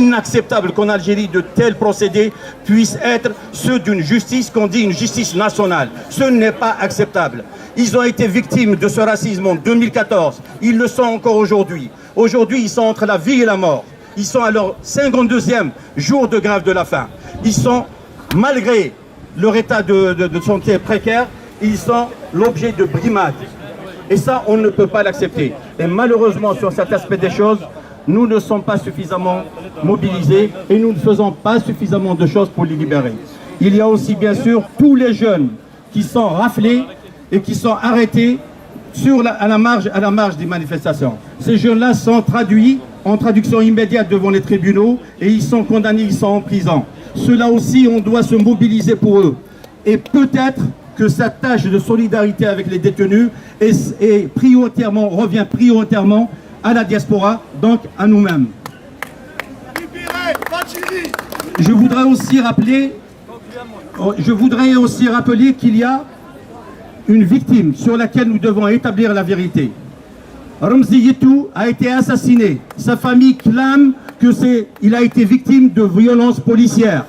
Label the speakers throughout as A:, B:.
A: inacceptable qu'en Algérie de tels procédés puissent être ceux d'une justice qu'on dit une justice nationale. Ce n'est pas acceptable. Ils ont été victimes de ce racisme en 2014. Ils le sont encore aujourd'hui. Aujourd'hui, ils sont entre la vie et la mort. Ils sont à leur 52e jour de grève de la faim. Ils sont, malgré leur état de santé précaire, ils sont l'objet de brimades. Et ça, on ne peut pas l'accepter. Et malheureusement, sur cet aspect des choses, nous ne sommes pas suffisamment mobilisés et nous ne faisons pas suffisamment de choses pour les libérer. Il y a aussi, bien sûr, tous les jeunes qui sont raflés et qui sont arrêtés à la marge des manifestations. Ces jeunes-là sont traduits en traduction immédiate devant les tribunaux et ils sont condamnés, ils sont en prison. Cela aussi, on doit se mobiliser pour eux. Et peut-être que cette tâche de solidarité avec les détenus revient prioritairement à la diaspora, donc à nous-mêmes. Je voudrais aussi rappeler qu'il y a une victime sur laquelle nous devons établir la vérité. Ramzi Yetou a été assassiné. Sa famille clame qu'il a été victime de violences policières.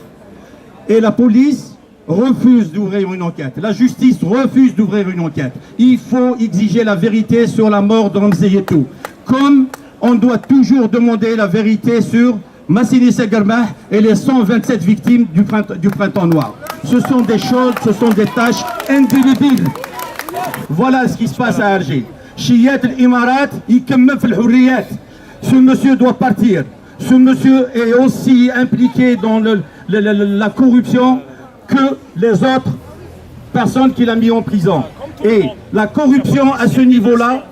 A: Et la police refuse d'ouvrir une enquête. La justice refuse d'ouvrir une enquête. Il faut exiger la vérité sur la mort de Ramzi Yetou. Comme on doit toujours demander la vérité sur Massili Segarmah et les 127 victimes du printemps noir. Ce sont des choses, ce sont des tâches indélébiles. Voilà ce qui se passe à Alger. Chiyat al-Imarat, il kemmel fil hurriyat. Ce monsieur doit partir. Ce monsieur est aussi impliqué dans la corruption que les autres personnes qu'il a mis en prison. Et la corruption à ce niveau-là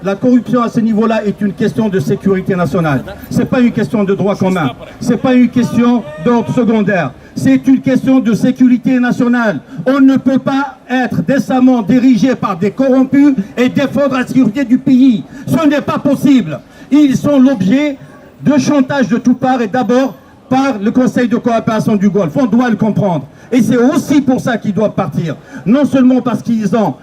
A: est une question de sécurité nationale. C'est pas une question de droit commun. C'est pas une question d'ordre secondaire. C'est une question de sécurité nationale. On ne peut pas être décemment dirigé par des corrompus et défendre la sécurité du pays. Ce n'est pas possible. Ils sont l'objet de chantage de toutes parts et d'abord par le Conseil de coopération du Golfe. On doit le comprendre. Et c'est aussi pour ça qu'ils doivent partir. Non seulement parce qu'ils ont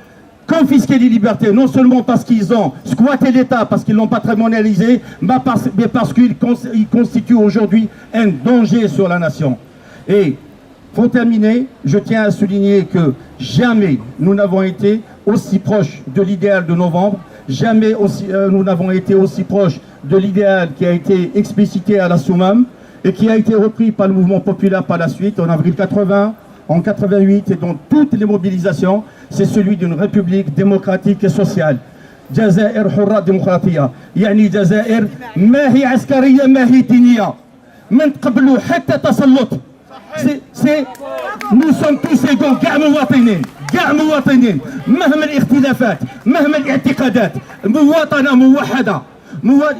A: confisqué les libertés, non seulement parce qu'ils ont squatté l'État, parce qu'ils ne l'ont pas patrimonialisé, mais parce qu'ils constituent aujourd'hui un danger sur la nation. Et pour terminer, je tiens à souligner que jamais nous n'avons été aussi proches de l'idéal de novembre, jamais nous n'avons été aussi proches de l'idéal qui a été explicité à la Soumam et qui a été repris par le mouvement populaire par la suite en avril 80, en 88 et dans toutes les mobilisations, c'est celui d'une république démocratique et sociale. Jazair hurra démocratia, yani Jazair ma hi askariya ma hi diniya, min qablu hatta tasallut. Nous sommes tous égaux, كاع مواطنين مهما الاختلافات مهما الاعتقادات مواطنة موحدة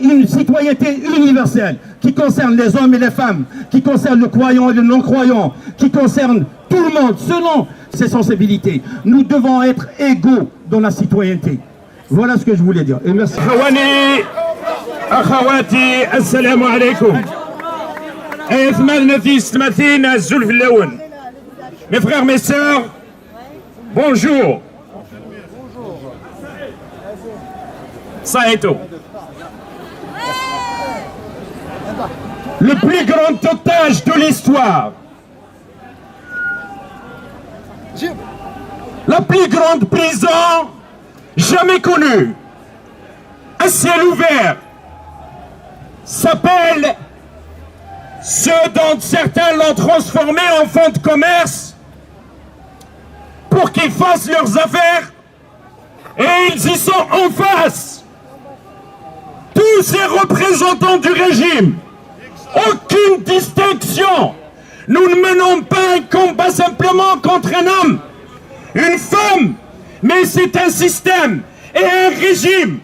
A: une citoyenneté universelle qui concerne les hommes et les femmes, qui concerne le croyant et le non-croyant, qui concerne tout le monde selon ses sensibilités. Nous devons être égaux dans la citoyenneté. Voilà ce que je voulais dire. Et merci.
B: أخواتي السلام عليكم. Mes frères, mes sœurs, bonjour. Ça est tout. Le plus grand otage de l'histoire, la plus grande prison jamais connue, à ciel ouvert, s'appelle, ceux dont certains l'ont transformé en fonds de commerce pour qu'ils fassent leurs affaires, et ils y sont en face. Tous ces représentants du régime, aucune distinction. Nous ne menons pas un combat simplement contre un homme, une femme, mais c'est un système et un régime.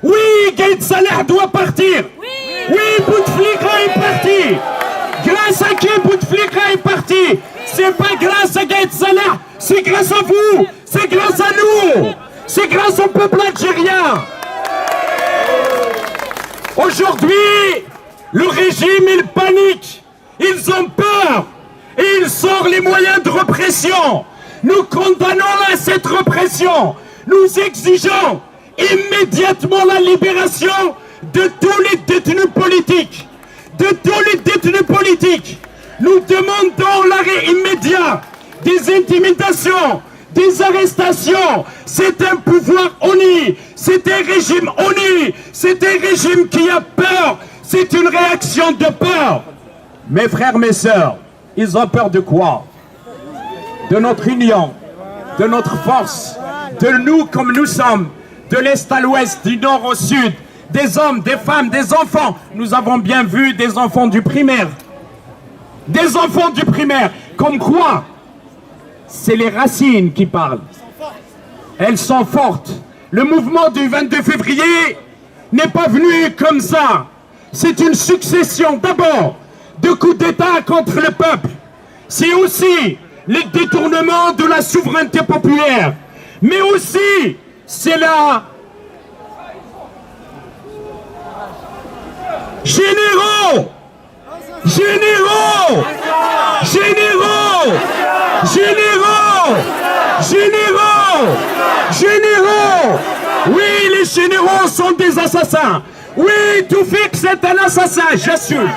B: Oui, Gaïd Salah doit partir. Oui, Bouteflika est parti. Grâce à qui Bouteflika est parti? C'est pas grâce à Gaïd Salah, c'est grâce à vous, c'est grâce à nous, c'est grâce au peuple algérien. Aujourd'hui, le régime, il panique, ils ont peur et ils sortent les moyens de répression. Nous condamnons cette répression. Nous exigeons immédiatement la libération de tous les détenus politiques. De tous les détenus politiques. Nous demandons l'arrêt immédiat des intimidations, des arrestations. C'est un pouvoir honni, c'est un régime honni, c'est un régime qui a peur, c'est une réaction de peur. Mes frères, mes sœurs, ils ont peur de quoi? De notre union, de notre force, de nous comme nous sommes, de l'Est à l'Ouest, du Nord au Sud, des hommes, des femmes, des enfants. Nous avons bien vu des enfants du primaire. Des enfants du primaire. Comme quoi, c'est les racines qui parlent. Elles sont fortes. Le mouvement du 22 février n'est pas venu comme ça. C'est une succession d'abord de coups d'État contre le peuple. C'est aussi le détournement de la souveraineté populaire. Mais aussi, c'est la... Généraux! Généraux! Généraux! Généraux! Généraux! Généraux! Oui, les généraux sont des assassins. Oui, Toufik c'est un assassin, j'assume.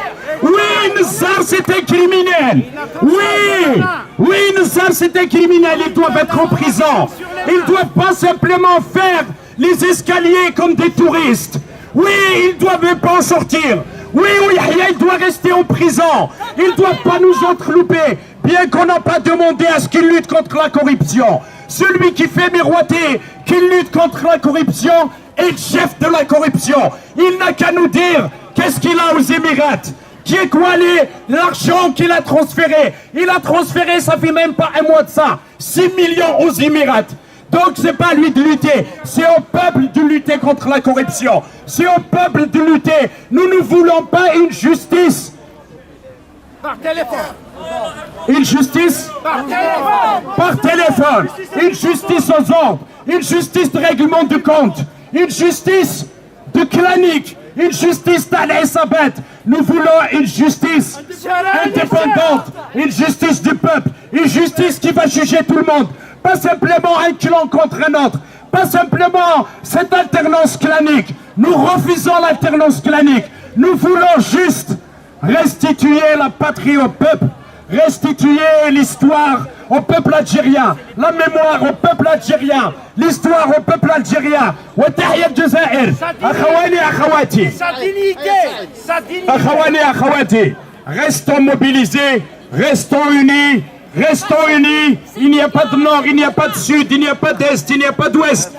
B: Oui, Nzar c'est un criminel. Oui, Nzar c'est un criminel. Ils doivent être en prison. Ils ne doivent pas simplement faire les escaliers comme des touristes. Oui, ils ne doivent pas en sortir. Oui, Yahya, il doit rester en prison. Ils ne doivent pas nous entrelouper, bien qu'on n'a pas demandé à ce qu'ils luttent contre la corruption. Celui qui fait miroiter qu'il lutte contre la corruption est le chef de la corruption. Il n'a qu'à nous dire qu'est-ce qu'il a aux Émirats. Qui est quoi l'argent qu'il a transféré? Il a transféré, ça fait même pas un mois de ça, 6 millions aux Émirats. Donc c'est pas à lui de lutter, c'est au peuple de lutter contre la corruption. C'est au peuple de lutter. Nous ne voulons pas une justice.
C: Par téléphone.
B: Une justice
C: Par téléphone.
B: par téléphone. Une justice aux ordres. Une justice de règlement de compte. Une justice de clanique. Une justice d'Al-Elisabeth. Nous voulons une justice indépendante. Une justice du peuple. Une justice qui va juger tout le monde. Pas simplement un clan contre un autre. Pas simplement cette alternance clanique. Nous refusons l'alternance clanique. Nous voulons juste restituer la patrie au peuple. Restituer l'histoire au peuple algérien. La mémoire au peuple algérien. L'histoire au peuple algérien. وتحية الجزائر. أخواني أخواتي.
C: Sa dignité. Sa dignité.
B: Akhawani, akhawati, restons mobilisés, restons unis, restons unis. Il n'y a pas de nord, il n'y a pas de sud, il n'y a pas d'est, il n'y a pas d'ouest.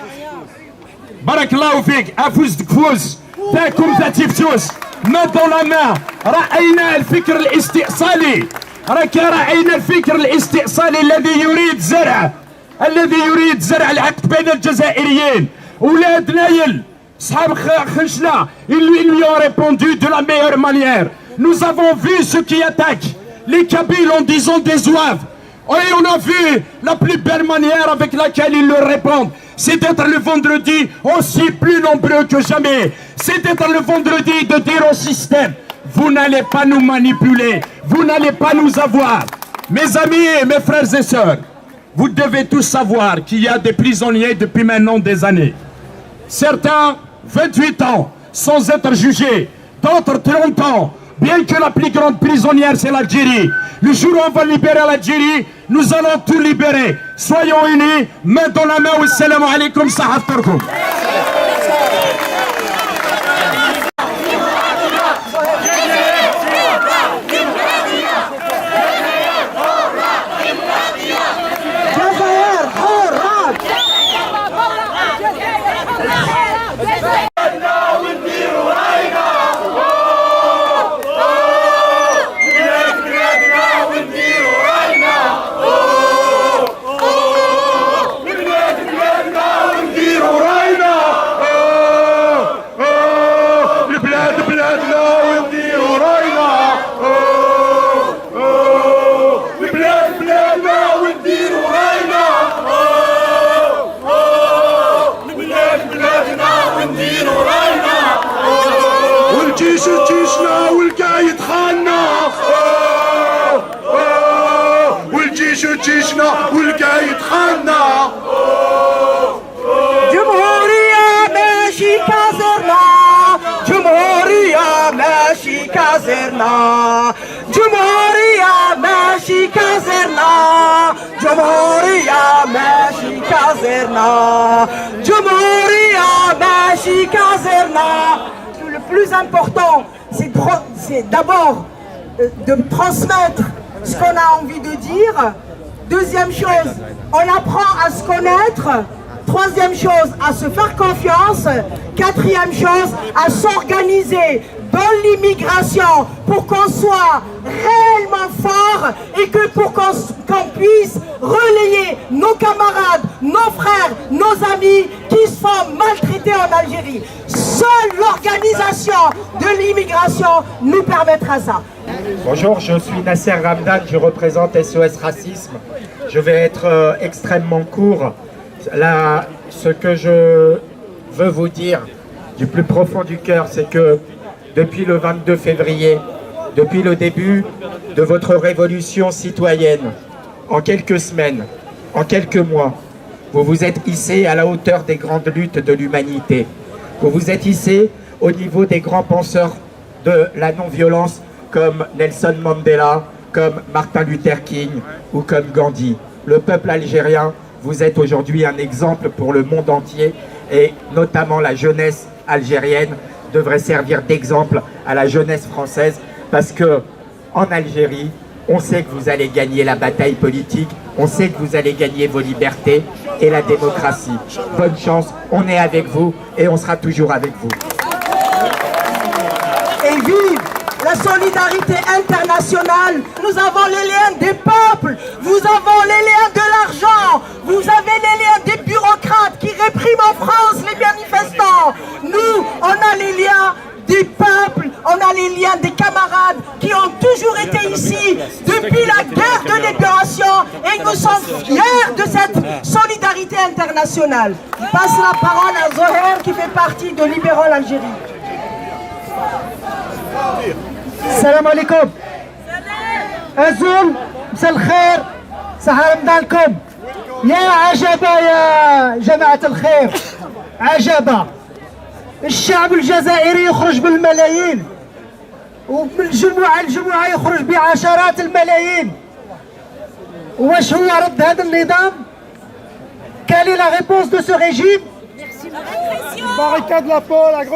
B: Barakallahu fik, afous dkfous, تاكم ذاتي فسوس. main dans la main. رأينا الفكر الاستئصالي. رأينا الفكر الاستئصالي الذي يريد زرع العقد بين الجزائريين. أولاد نايل صحاب خنشلا, ils lui ont répondu de la meilleure manière. Nous avons vu ceux qui attaquent les Kabyles en disant des zouaves. Et on a vu la plus belle manière avec laquelle ils leur répondent. C'est d'être le vendredi aussi plus nombreux que jamais. C'est d'être le vendredi de dire au système, vous n'allez pas nous manipuler, vous n'allez pas nous avoir. Mes amis et mes frères et sœurs, vous devez tous savoir qu'il y a des prisonniers depuis maintenant des années. Certains, 28 ans, sans être jugés. D'autres, 30 ans. Bien que la plus grande prisonnière, c'est l'Algérie. Le jour où on va libérer l'Algérie, nous allons tout libérer. Soyons unis, main dans la main. Wassalamu alaikum, sahaftarkum. جيشنا والقايد خاننا والجيش جيشنا والقايد خاننا
C: جمهورية ماشي كازرنا جمهورية ماشي كازرنا
D: جمهورية ماشي كازرنا جمهورية ماشي كازرنا جمهورية ماشي كازرنا. Le plus important, c'est d'abord de transmettre ce qu'on a envie de dire. Deuxième chose, on apprend à se connaître. Troisième chose, à se faire confiance. Quatrième chose, à s'organiser dans l'immigration pour qu'on soit réellement fort et que pour qu'on puisse relayer nos camarades, nos frères, nos amis qui se font maltraiter en Algérie. Seule l'organisation de l'immigration nous permettra ça.
E: Bonjour, je suis Nasser Ramdan, je représente SOS Racisme. Je vais être extrêmement court. Là, ce que je veux vous dire du plus profond du cœur, c'est que depuis le 22 février, depuis le début de votre révolution citoyenne, en quelques semaines, en quelques mois, vous vous êtes hissé à la hauteur des grandes luttes de l'humanité. Vous vous êtes hissé au niveau des grands penseurs de la non-violence comme Nelson Mandela, comme Martin Luther King ou comme Gandhi. Le peuple algérien, vous êtes aujourd'hui un exemple pour le monde entier et notamment la jeunesse algérienne devrait servir d'exemple à la jeunesse française parce que en Algérie, on sait que vous allez gagner la bataille politique, on sait que vous allez gagner vos libertés et la démocratie. Bonne chance, on est avec vous et on sera toujours avec vous.
D: Et vive la solidarité internationale. Nous avons les liens des peuples, vous avez les liens de l'argent, vous avez les liens des bureaucrates qui répriment en France les manifestants. Nous, on a les liens des peuples, on a les liens des camarades qui ont toujours été ici depuis la guerre de libération et nous sommes fiers de cette solidarité internationale. Je passe la parole à Zoher qui fait partie de Libéraux Algérie.
F: السلام عليكم. أزول مساء الخير صحة رمضانكم. يا عجبة يا جماعة الخير عجبة. الشعب الجزائري يخرج بالملايين ومن جمعة لجمعة يخرج بعشرات الملايين. واش هو رد هذا النظام؟ Quelle est la réponse de ce régime?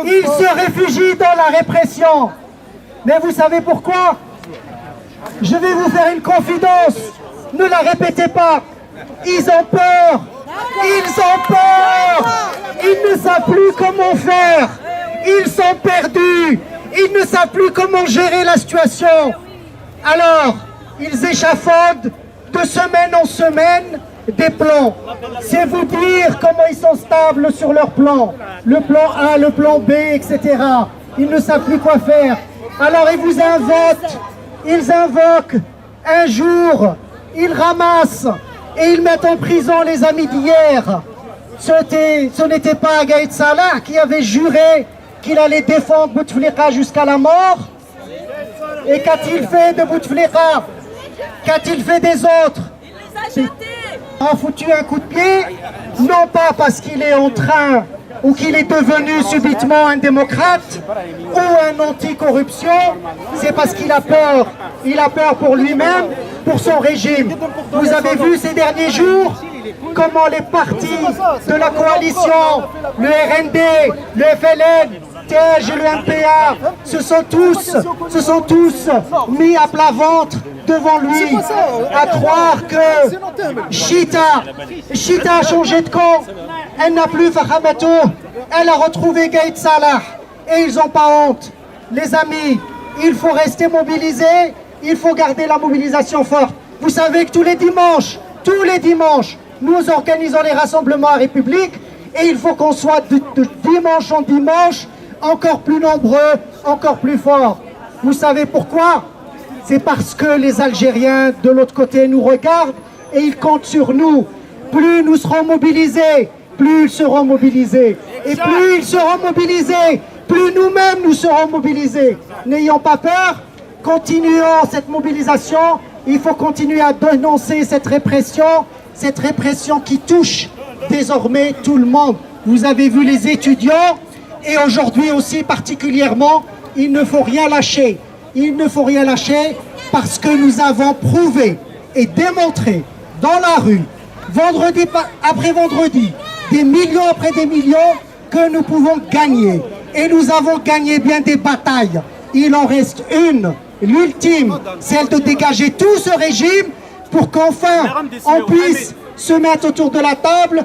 F: Il se réfugie dans la répression. Mais vous savez pourquoi? Je vais vous faire une confidence. Ne la répétez pas. Ils ont peur. Ils ont peur. Ils ne savent plus comment faire. Ils sont perdus. Ils ne savent plus comment gérer la situation. Alors, ils échafaudent de semaine en semaine des plans. C'est vous dire comment ils sont stables sur leur plan. Le plan A, le plan B, etc. Ils ne savent plus quoi faire. Alors ils invoquent un jour, ils ramassent et ils mettent en prison les amis d'hier. Ce n'était pas Gaïd Salah qui avait juré qu'il allait défendre Bouteflika jusqu'à la mort. Et qu'a-t-il fait de Bouteflika? Qu'a-t-il fait des autres? Il a foutu un coup de pied, non pas parce qu'il est en train ou qu'il est devenu subitement un démocrate ou un anti-corruption, c'est parce qu'il a peur. Il a peur pour lui-même, pour son régime. Vous avez vu ces derniers jours comment les partis de la coalition, le RND, le FLN, TH et le MPA, se sont tous mis à plat ventre devant lui, à croire que Chita a changé de camp, elle n'a plus Fahamato, elle a retrouvé Gaïd Salah, et ils n'ont pas honte. Les amis, il faut rester mobilisés, il faut garder la mobilisation forte. Vous savez que tous les dimanches, nous organisons les rassemblements à République, et il faut qu'on soit de dimanche en dimanche encore plus nombreux, encore plus forts. Vous savez pourquoi? C'est parce que les Algériens de l'autre côté nous regardent et ils comptent sur nous. Plus nous serons mobilisés, plus ils seront mobilisés. Et plus ils seront mobilisés, plus nous-mêmes nous serons mobilisés. N'ayons pas peur, continuons cette mobilisation. Il faut continuer à dénoncer cette répression qui touche désormais tout le monde. Vous avez vu les étudiants et aujourd'hui aussi particulièrement, il ne faut rien lâcher. il ne faut rien lâcher parce que nous avons prouvé et démontré dans la rue, vendredi après vendredi, des millions après des millions, que nous pouvons gagner. Et nous avons gagné bien des batailles. Il en reste une, l'ultime, celle de dégager tout ce régime pour qu'enfin on puisse se mettre autour de la table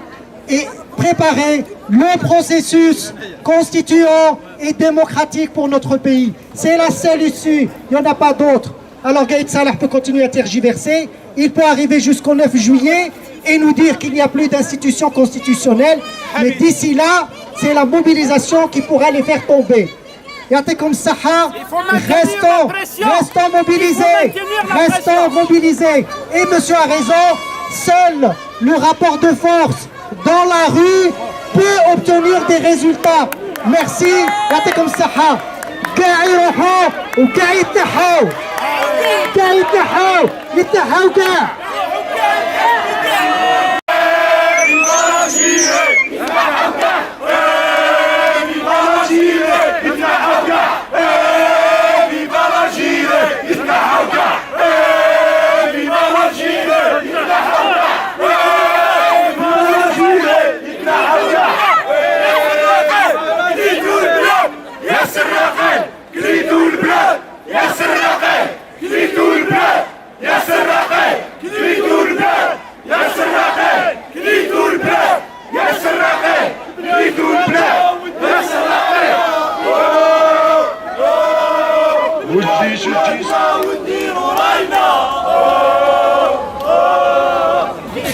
F: et préparer le processus constituant et démocratique pour notre pays. C'est la seule issue, il n'y en a pas d'autre. Alors Gaïd Salah peut continuer à tergiverser, il peut arriver jusqu'au 9 juillet et nous dire qu'il n'y a plus d'institution constitutionnelle, mais d'ici là, c'est la mobilisation qui pourra les faire tomber. Yatikum Saha, restons mobilisés. Et monsieur a raison, seul le rapport de force dans la rue peut obtenir des résultats. Merci, Yatikum Saha. كاع يروحوا وكاع يتنحوا يتنحوا كاع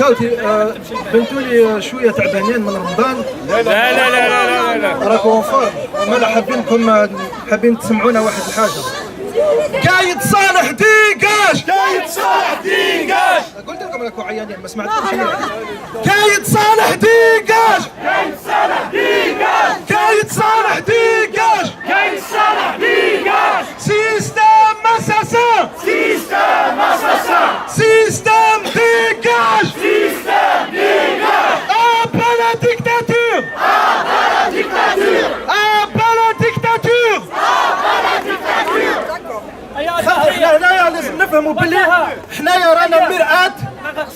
G: خاوتي بنتوا لي شويه تعبانين من رمضان. لا لا لا لا لا لا راكم فار. مالا حابين تسمعونا واحد الحاجه. قايد صالح ديقاش، قايد صالح ديقاش. قلت لكم راكم عيانين ما سمعتوش. قايد صالح ديقاش، قايد صالح ديقاش، قايد صالح ديقاش، قايد صالح ديقاش. سيستم مساسا، سيستم مساسا، سيستم ديقاش، سيستم ديقاش. Après la dictature, après la dictature, après la dictature, après la dictature. احنا هنايا لازم نفهموا باللي حنايا رانا مرآة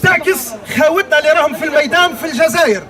G: تعكس خاوتنا اللي راهم في الميدان في الجزائر.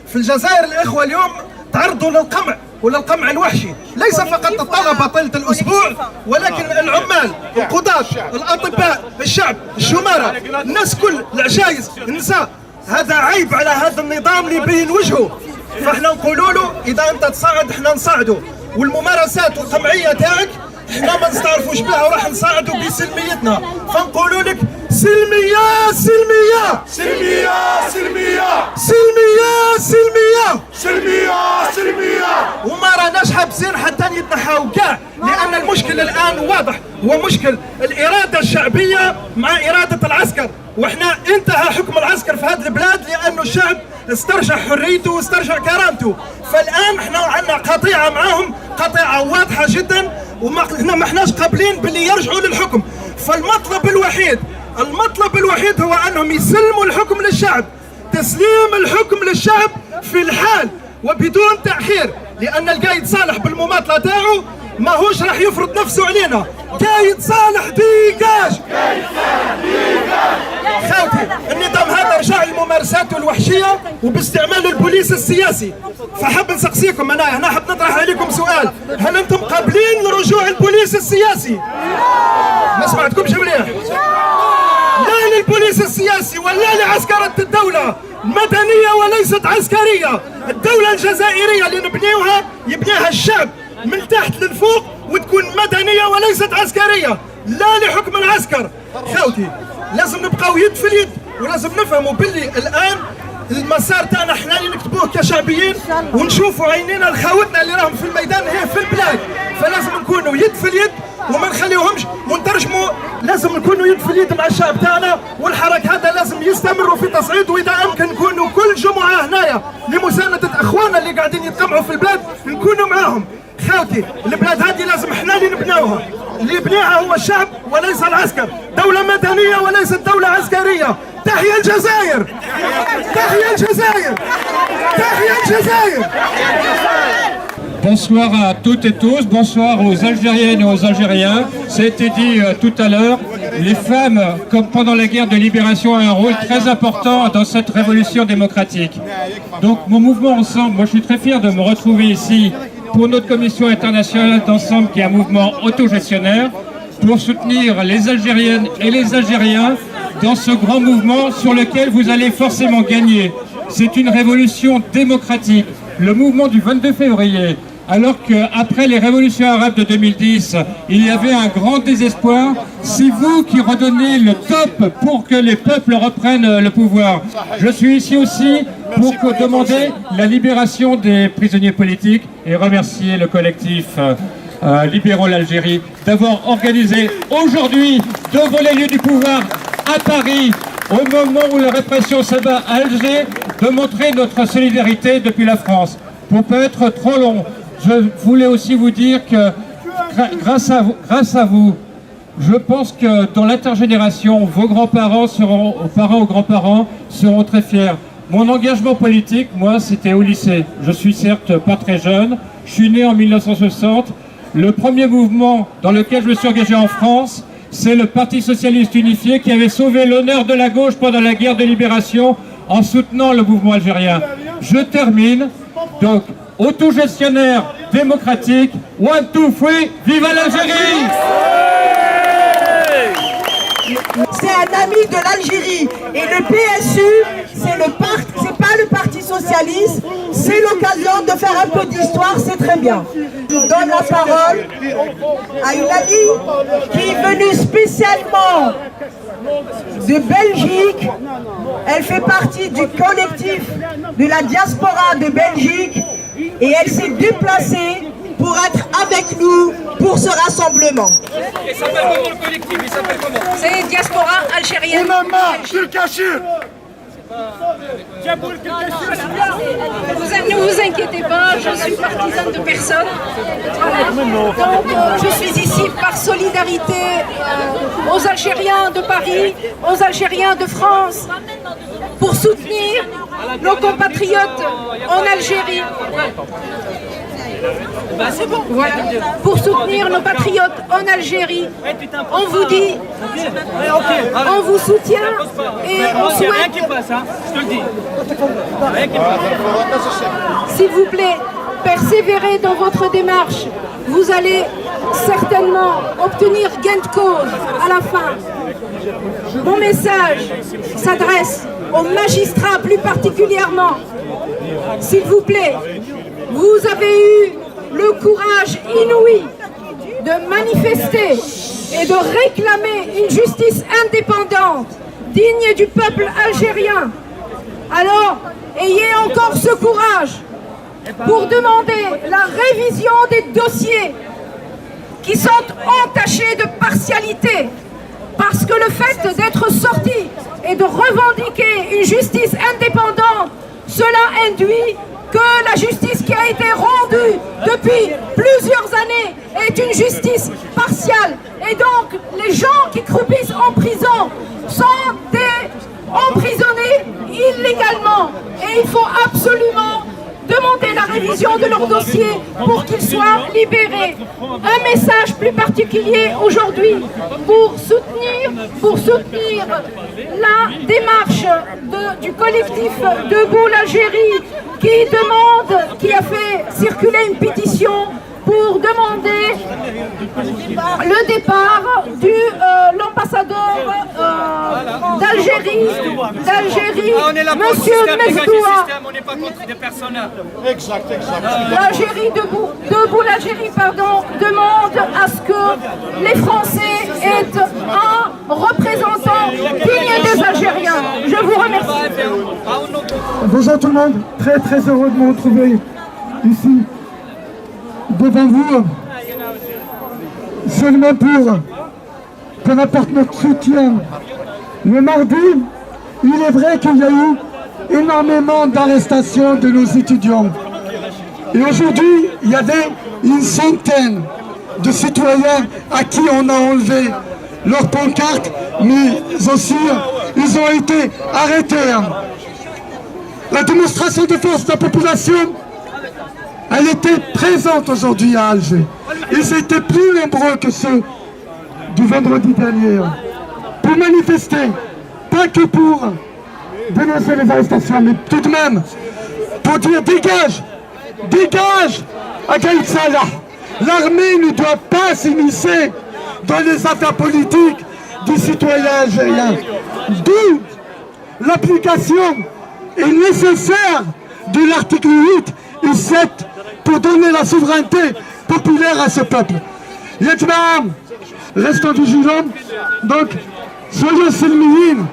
G: في الجزائر الاخوه اليوم تعرضوا للقمع وللقمع الوحشي، ليس فقط الطلبه طيله الاسبوع ولكن العمال، القضاة، الاطباء، الشعب، الشماره، الناس كل، العجايز، النساء. هذا عيب على هذا النظام اللي بين وجهه. فاحنا نقولوا له اذا انت تصاعد احنا نصاعدوا، والممارسات القمعيه تاعك احنا ما نستعرفوش بها وراح نصاعدوا بسلميتنا. فنقولوا لك سلميه سلميه سلميه سلميه سلميه سلميه سلميه سلميه. وما راناش حابسين حتى يتنحاو كاع، لان المشكل الان واضح، هو مشكل الاراده الشعبيه مع اراده العسكر. واحنا انتهى حكم العسكر في هذه البلاد لانه الشعب استرجع حريته واسترجع كرامته. فالان احنا عندنا قطيعه معاهم، قطيعه واضحه جدا، وما ما احناش قابلين باللي يرجعوا للحكم. فالمطلب الوحيد هو انهم يسلموا الحكم للشعب، تسليم الحكم للشعب في الحال وبدون تاخير، لان القايد صالح بالمماطله تاعو ماهوش راح يفرض نفسه علينا. قايد صالح ديقاش، قايد صالح ديقاش. خاوتي النظام هذا رجع لممارساته الوحشيه وباستعمال البوليس السياسي. فحب نسقسيكم انا حب نطرح عليكم سؤال، هل انتم قابلين لرجوع البوليس السياسي؟ ما سمعتكمش مليح. لا للبوليس السياسي ولا لعسكرة الدولة، مدنية وليست عسكرية. الدولة الجزائرية اللي يبنيها الشعب من تحت للفوق وتكون مدنية وليست عسكرية، لا لحكم العسكر. خاوتي لازم نبقاو يد في اليد، ولازم نفهموا باللي الآن المسار تاعنا احنا اللي نكتبوه كشعبيين ونشوفوا عينينا لخاوتنا اللي راهم في الميدان هي في البلاد. فلازم نكونوا يد في اليد وما نخليوهمش ونترجموا. لازم نكونوا يد في اليد مع الشعب تاعنا، والحراك هذا لازم يستمروا في تصعيد. واذا امكن نكونوا كل جمعه هنايا لمسانده اخواننا اللي قاعدين يتقمعوا في البلاد نكونوا معاهم. خاوتي البلاد هذه لازم احنا اللي نبناوها، اللي يبنيها هو الشعب وليس العسكر. دولة مدنية وليست دولة عسكرية. تحيا الجزائر، تحيا الجزائر، تحيا الجزائر.
H: Bonsoir à toutes et tous, bonsoir aux Algériennes et aux Algériens. Ça a été dit tout à l'heure, les femmes, comme pendant la guerre de libération, ont un rôle très important dans cette révolution démocratique. Donc mon mouvement Ensemble, moi je suis très fier de me retrouver ici pour notre commission internationale d'Ensemble, qui est un mouvement autogestionnaire, pour soutenir les Algériennes et les Algériens dans ce grand mouvement sur lequel vous allez forcément gagner. C'est une révolution démocratique. Le mouvement du 22 février, alors qu'après les révolutions arabes de 2010, il y avait un grand désespoir, c'est vous qui redonnez le top pour que les peuples reprennent le pouvoir. Je suis ici aussi pour demander la libération des prisonniers politiques et remercier le collectif Libérons l'Algérie d'avoir organisé aujourd'hui, devant les lieux du pouvoir à Paris, au moment où la répression s'abat à Alger, de montrer notre solidarité depuis la France. Pour ne pas être trop long, je voulais aussi vous dire que grâce à vous, je pense que dans l'intergénération, vos grands-parents aux grands-parents seront très fiers. Mon engagement politique, moi, c'était au lycée. Je suis certes pas très jeune, je suis né en 1960. Le premier mouvement dans lequel je me suis engagé en France, c'est le Parti Socialiste Unifié qui avait sauvé l'honneur de la gauche pendant la guerre de libération en soutenant le mouvement algérien. Je termine, donc, autogestionnaire démocratique, 1, 2, 3, vive l'Algérie!
D: C'est un ami de l'Algérie et le PSU, c'est pas le Parti Socialiste, c'est l'occasion de faire un peu d'histoire, c'est très bien. Je donne la parole à une amie qui est venue spécialement de Belgique. Elle fait partie du collectif de la diaspora de Belgique et elle s'est déplacée pour être avec nous pour ce rassemblement.
C: Il s'appelle comment le collectif? Il s'appelle comment?
I: C'est Diaspora Algérienne. Ne vous inquiétez pas, je suis partisane de personne. Donc, je suis ici par solidarité aux Algériens de Paris, aux Algériens de France, pour soutenir nos compatriotes en Algérie. Voilà. Pour soutenir nos patriotes en Algérie, on vous dit, on vous soutient et on souhaite, s'il vous plaît, persévérer dans votre démarche. Vous allez certainement obtenir gain de cause à la fin. Mon message s'adresse aux magistrats plus particulièrement. S'il vous plaît, vous avez eu le courage inouï de manifester et de réclamer une justice indépendante, digne du peuple algérien. Alors, ayez encore ce courage pour demander la révision des dossiers qui sont entachés de partialité. Parce que le fait d'être sorti et de revendiquer une justice indépendante, cela induit que la justice qui a été rendue depuis plusieurs années est une justice partiale. Et donc, les gens qui croupissent en prison sont emprisonnés illégalement. Et il faut absolument demander la révision de leur dossier pour qu'ils soient libérés. Un message plus particulier aujourd'hui pour soutenir la démarche du collectif Debout l'Algérie qui a fait circuler une pétition pour demander le départ de l'ambassadeur d'Algérie, Monsieur Mesdoua.
C: On n'est pas contre des personnes.
I: L'Algérie debout l'Algérie, demande à ce que les Français aient un représentant digne des Algériens. Je vous remercie.
F: Bonjour tout le monde, très très heureux de me retrouver ici devant vous, seulement pour qu'on apporte notre soutien. Le mardi, il est vrai qu'il y a eu énormément d'arrestations de nos étudiants. Et aujourd'hui, il y avait une centaine de citoyens à qui on a enlevé leur pancarte, mais aussi ils ont été arrêtés. La démonstration de force de la population elle était présente aujourd'hui à Alger. Ils étaient plus nombreux que ceux du vendredi dernier pour manifester, pas que pour dénoncer les arrestations, mais tout de même pour dire dégage, dégage à Gaïd Salah. L'armée ne doit pas s'immiscer dans les affaires politiques du citoyen algérien. D'où l'application est nécessaire de l'article 8 et 7 pour donner la souveraineté populaire à ce peuple. Yatma'am, restons vigilants, donc soyons selmiyines,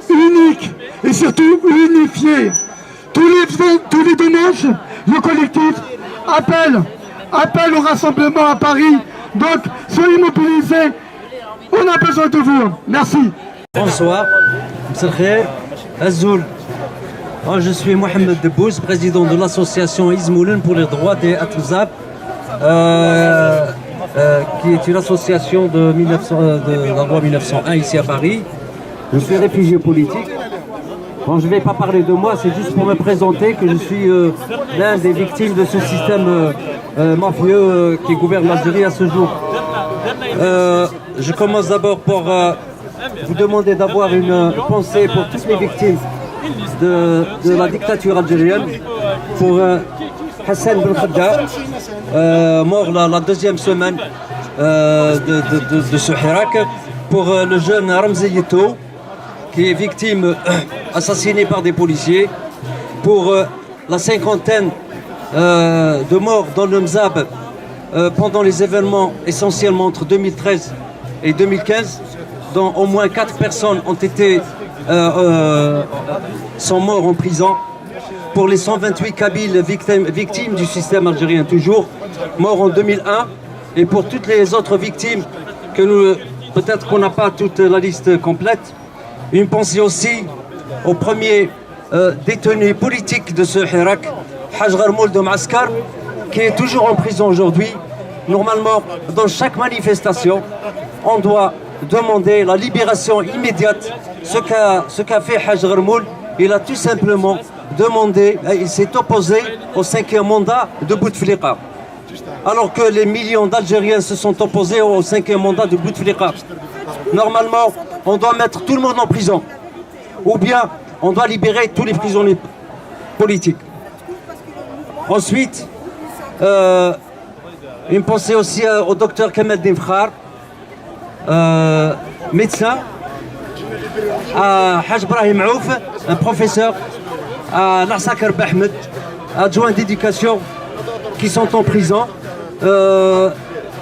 F: uniques et surtout unifiés. Tous les dimanches, le collectif appelle au rassemblement à Paris, donc soyez mobilisés, on a besoin de vous. Merci.
J: Bonsoir, Mr. Khair, Azoul. Je suis Mohamed Debbouz, président de l'association Izmoulen pour les droits des Atmzab, qui est une association de la loi 1901 ici à Paris. Je suis réfugié politique. Bon, je ne vais pas parler de moi, c'est juste pour me présenter que je suis l'un des victimes de ce système mafieux qui gouverne l'Algérie à ce jour. Je commence d'abord par vous demander d'avoir une pensée pour toutes les victimes de la dictature algérienne, pour Hassan Ben Khadda, mort la deuxième semaine de ce Hirak, pour le jeune Ramzi Yito, qui est victime assassinée par des policiers, pour la cinquantaine de morts dans le Mzab pendant les événements essentiellement entre 2013 et 2015, dont au moins 4 personnes sont morts en prison, pour les 128 Kabyles victimes du système algérien toujours, morts en 2001, et pour toutes les autres victimes que nous, peut-être qu'on n'a pas toute la liste complète. Une pensée aussi au premier détenu politique de ce Hirak, Haj Gharmoul de Maaskar, qui est toujours en prison aujourd'hui. Normalement, dans chaque manifestation, on doit demander la libération immédiate. Ce qu'a fait Haj Gharmoul, il a tout simplement demandé, il s'est opposé au 5e mandat de Bouteflika. Alors que les millions d'Algériens se sont opposés au 5e mandat de Bouteflika. Normalement, on doit mettre tout le monde en prison. Ou bien, on doit libérer tous les prisonniers politiques. Ensuite, une pensée aussi au docteur Kamel Dimkhar, médecin, à Haj Brahim Ouf, un professeur, à Nassakar Bahmed, adjoint d'éducation, qui sont en prison.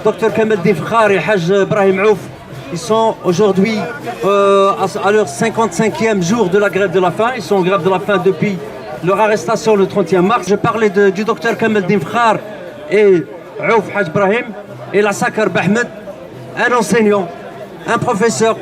J: Docteur Kamel Dimkhar et Haj Brahim Ouf, ils sont aujourd'hui à leur 55e jour de la grève de la faim. Ils sont en grève de la faim depuis leur arrestation le 31 mars. Je parlais du docteur Kamel Dimkhar et Ouf Haj Brahim et Nassakar Bahmed, un enseignant, un professeur,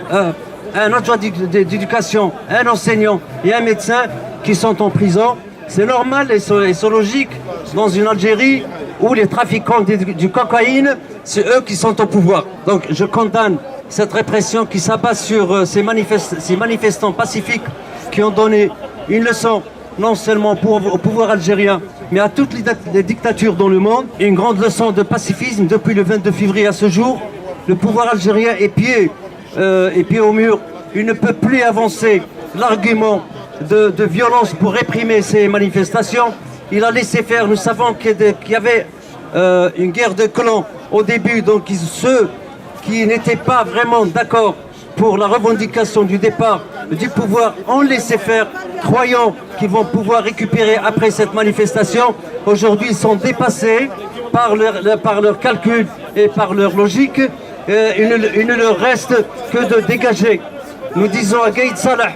J: un adjoint d'éducation, un enseignant et un médecin qui sont en prison. C'est normal et c'est logique dans une Algérie où les trafiquants du cocaïne, c'est eux qui sont au pouvoir. Donc je condamne cette répression qui s'abat sur ces manifestants pacifiques qui ont donné une leçon non seulement au pouvoir algérien, mais à toutes les dictatures dans le monde. Une grande leçon de pacifisme depuis le 22 février à ce jour. Le pouvoir algérien est pied au mur. Il ne peut plus avancer l'argument de violence pour réprimer ces manifestations. Il a laissé faire. Nous savons qu'il y avait une guerre de clans au début. Donc ceux qui n'étaient pas vraiment d'accord pour la revendication du départ du pouvoir ont laissé faire, croyant qu'ils vont pouvoir récupérer après cette manifestation. Aujourd'hui, ils sont dépassés par leur calcul et par leur logique. Il ne leur reste que de dégager. Nous disons à Gaïd Salah,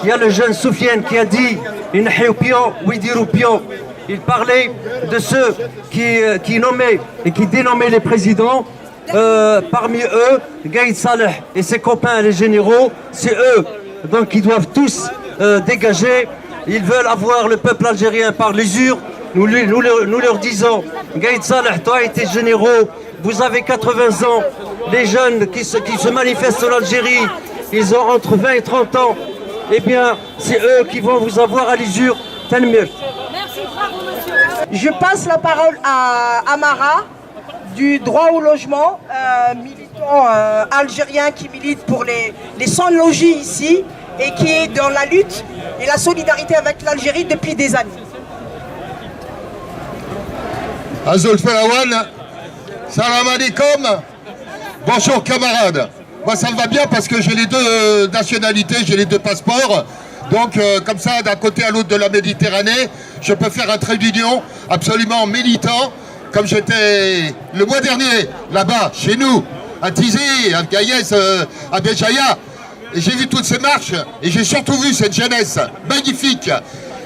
J: il y a le jeune Soufiane qui a dit « Il parlait de ceux qui nommaient et qui dénommaient les présidents. Parmi eux, Gaïd Salah et ses copains, les généraux, c'est eux donc qui doivent tous dégager. Ils veulent avoir le peuple algérien par l'usure. Nous leur disons, Gaïd Salah, toi et tes généraux, vous avez 80 ans. Les jeunes qui se manifestent en Algérie, ils ont entre 20 et 30 ans. Eh bien, c'est eux qui vont vous avoir à l'usure. Tanmir.
D: Je passe la parole à Amara, du droit au logement, militant algérien qui milite pour les sans-logis ici et qui est dans la lutte et la solidarité avec l'Algérie depuis des années.
K: Azul Ferawan, salam alaikum, bonjour camarades. Moi ça me va bien parce que j'ai les deux nationalités, j'ai les deux passeports. Donc comme ça, d'un côté à l'autre de la Méditerranée, je peux faire un trait d'union absolument militant, comme j'étais le mois dernier là-bas, chez nous, à Tizi, à Gaïès, à Béjaïa. Et j'ai vu toutes ces marches, et j'ai surtout vu cette jeunesse magnifique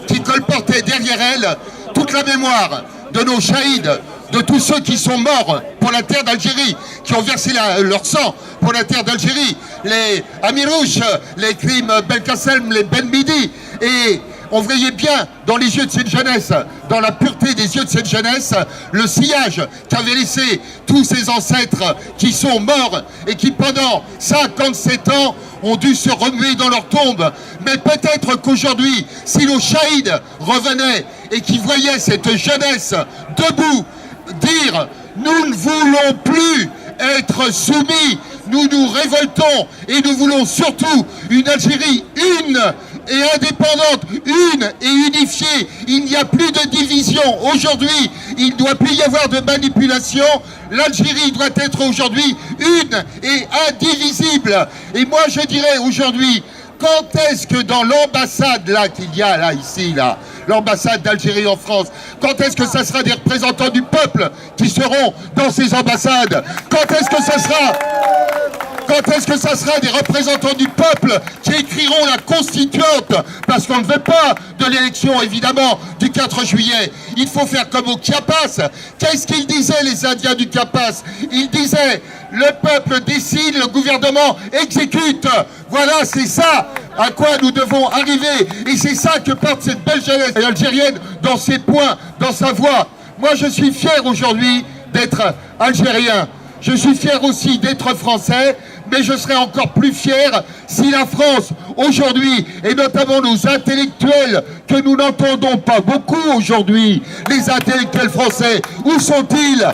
K: qui colportait derrière elle toute la mémoire de nos shahids, de tous ceux qui sont morts pour la terre d'Algérie, qui ont versé leur sang pour la terre d'Algérie, les Amirouche, les crimes Belkacem, les Ben Midi. Et on voyait bien dans les yeux de cette jeunesse, dans la pureté des yeux de cette jeunesse, le sillage qu'avaient laissé tous ces ancêtres qui sont morts et qui pendant 57 ans ont dû se remuer dans leur tombe. Mais peut-être qu'aujourd'hui, si nos shahids revenaient et qui voyaient cette jeunesse debout, dire « Nous ne voulons plus être soumis, nous nous révoltons et nous voulons surtout une Algérie une et indépendante, une et unifiée. Il n'y a plus de division. Aujourd'hui, il ne doit plus y avoir de manipulation. L'Algérie doit être aujourd'hui une et indivisible. Et moi, je dirais aujourd'hui, quand est-ce que dans l'ambassade là qu'il y a là, ici, là, l'ambassade d'Algérie en France, quand est-ce que ça sera des représentants du peuple qui seront dans ces ambassades? Quand est-ce que ça sera des représentants du peuple qui écriront la constituante? Parce qu'on ne veut pas de l'élection, évidemment, du 4 juillet. Il faut faire comme au Chiapas. Qu'est-ce qu'ils disaient, les Indiens du Chiapas? Ils disaient, le peuple décide, le gouvernement exécute. Voilà, c'est ça à quoi nous devons arriver. Et c'est ça que porte cette belle jeunesse algérienne dans ses points, dans sa voix. Moi, je suis fier aujourd'hui d'être algérien. Je suis fier aussi d'être français, mais je serais encore plus fier si la France, aujourd'hui, et notamment nos intellectuels, que nous n'entendons pas beaucoup aujourd'hui, les intellectuels français, où sont-ils ?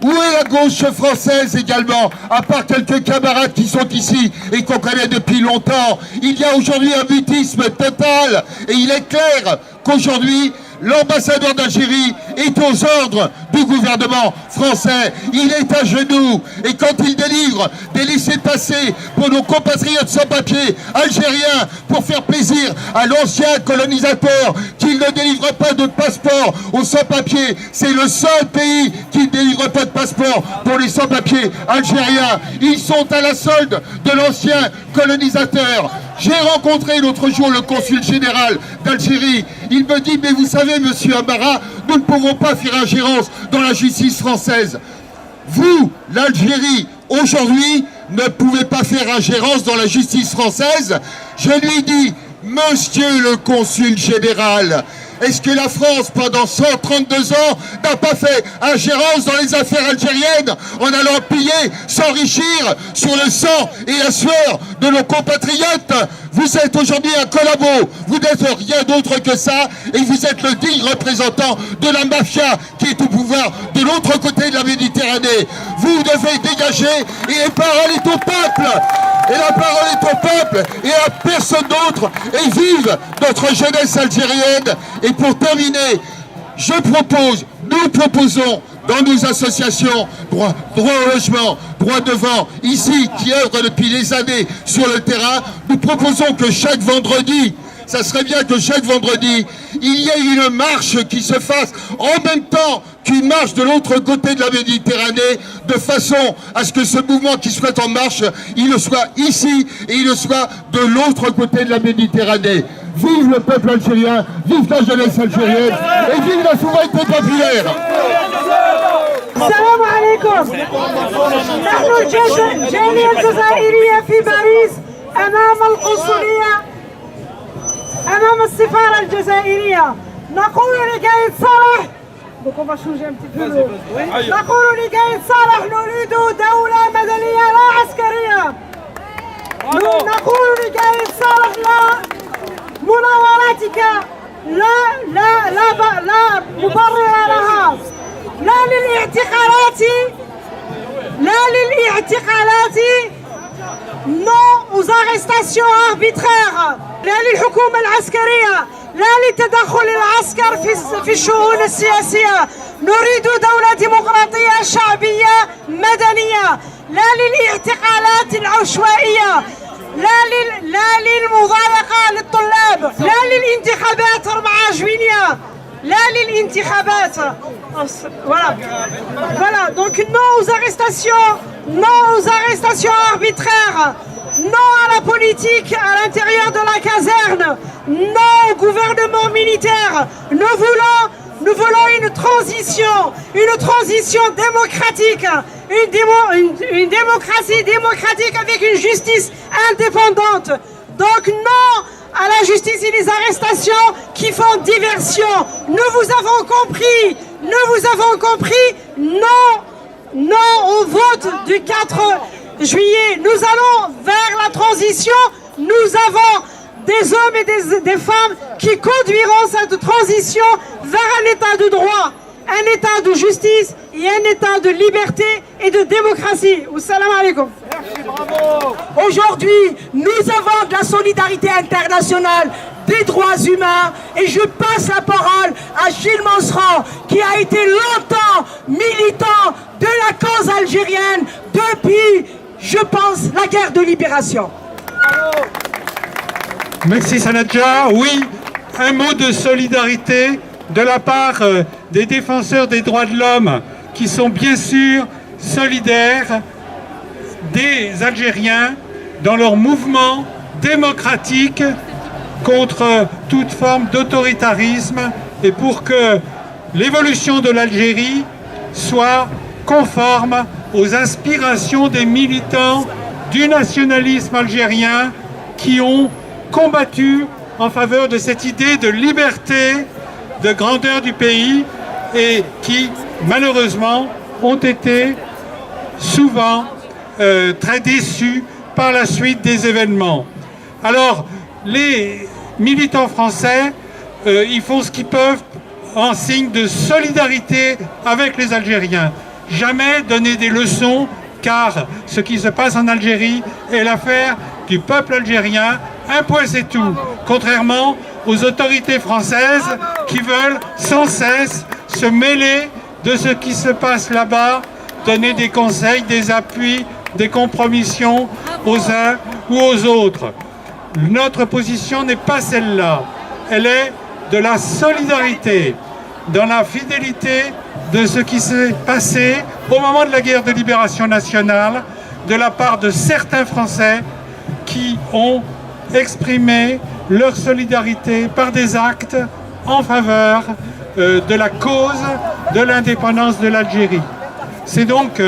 K: Où est la gauche française également? À part quelques camarades qui sont ici et qu'on connaît depuis longtemps, il y a aujourd'hui un mutisme total. Et il est clair qu'aujourd'hui, l'ambassadeur d'Algérie est aux ordres du gouvernement français. Il est à genoux. Et quand il délivre des laissez-passer pour nos compatriotes sans papier algériens pour faire plaisir à l'ancien colonisateur, qu'il ne délivre pas de passeport aux sans-papiers, c'est le seul pays qui ne délivre pas de passeport pour les sans-papiers algériens. Ils sont à la solde de l'ancien colonisateur. J'ai rencontré l'autre jour le consul général d'Algérie. Il me dit, mais vous savez, monsieur Amara, nous ne pouvons pas faire ingérence dans la justice française. Vous, l'Algérie, aujourd'hui, ne pouvez pas faire ingérence dans la justice française. Je lui dis, monsieur le consul général, est-ce que la France, pendant 132 ans, n'a pas fait ingérence dans les affaires algériennes en allant piller, s'enrichir sur le sang et la sueur de nos compatriotes? Vous êtes aujourd'hui un collabo, vous n'êtes rien d'autre que ça, et vous êtes le digne représentant de la mafia qui est au pouvoir de l'autre côté de la Méditerranée. Vous devez dégager, et la parole est au peuple. Et la parole est au peuple et à personne d'autre. Et vive notre jeunesse algérienne. Et pour terminer, nous proposons dans nos associations, droit au logement, droit devant, ici, qui œuvrent depuis des années sur le terrain, nous proposons que chaque vendredi, ça serait bien que chaque vendredi, il y ait une marche qui se fasse en même temps qu'une marche de l'autre côté de la Méditerranée, de façon à ce que ce mouvement qui soit en marche, il le soit ici et il le soit de l'autre côté de la Méditerranée. Vive le peuple algérien, vive la jeunesse algérienne et vive la souveraineté populaire.
L: السلام عليكم. نحن الجالية الجزائرية في باريس أمام القنصلية، أمام السفارة الجزائرية، نقول لقايد صالح نقول لقايد صالح نريد دولة مدنية لا عسكرية. نقول لقايد صالح لا مناوراتك، لا مبرر لها، لا للاعتقالات non aux arrestations arbitraires، لا للحكومة العسكرية، لا لتدخل العسكر في الشؤون السياسية. نريد دولة ديمقراطية شعبية مدنية، لا للاعتقالات العشوائية، لا للمضايقة للطلاب، لا للانتخابات 4 جويلية، لا للانتخابات. Voilà, donc non aux arrestations arbitraires, non à la politique à l'intérieur de la caserne, non au gouvernement militaire. Nous voulons une transition démocratique, une démocratie démocratique avec une justice indépendante. Donc non à la justice et les arrestations qui font diversion. Nous vous avons compris, non au vote du 4 juillet. Nous allons vers la transition. Nous avons des hommes et des femmes qui conduiront cette transition vers un état de droit, un état de justice et un état de liberté et de démocratie. Salam alaikum.
D: Aujourd'hui, nous avons de la solidarité internationale, des droits humains, et je passe la parole à Gilles Manseran, qui a été longtemps militant de la cause algérienne depuis, je pense, la guerre de libération.
H: Merci Sanadja. Oui, un mot de solidarité de la part des défenseurs des droits de l'homme qui sont bien sûr solidaires des Algériens dans leur mouvement démocratique contre toute forme d'autoritarisme et pour que l'évolution de l'Algérie soit conforme aux aspirations des militants du nationalisme algérien qui ont combattu en faveur de cette idée de liberté, de grandeur du pays et qui malheureusement ont été souvent très déçus par la suite des événements. Alors, les militants français, ils font ce qu'ils peuvent en signe de solidarité avec les Algériens. Jamais donner des leçons, car ce qui se passe en Algérie est l'affaire du peuple algérien. Un point c'est tout, contrairement aux autorités françaises qui veulent sans cesse se mêler de ce qui se passe là-bas, donner des conseils, des appuis, des compromissions aux uns ou aux autres. Notre position n'est pas celle-là. Elle est de la solidarité, dans la fidélité de ce qui s'est passé au moment de la guerre de libération nationale, de la part de certains Français qui ont exprimé leur solidarité par des actes en faveur de la cause de l'indépendance de l'Algérie. C'est donc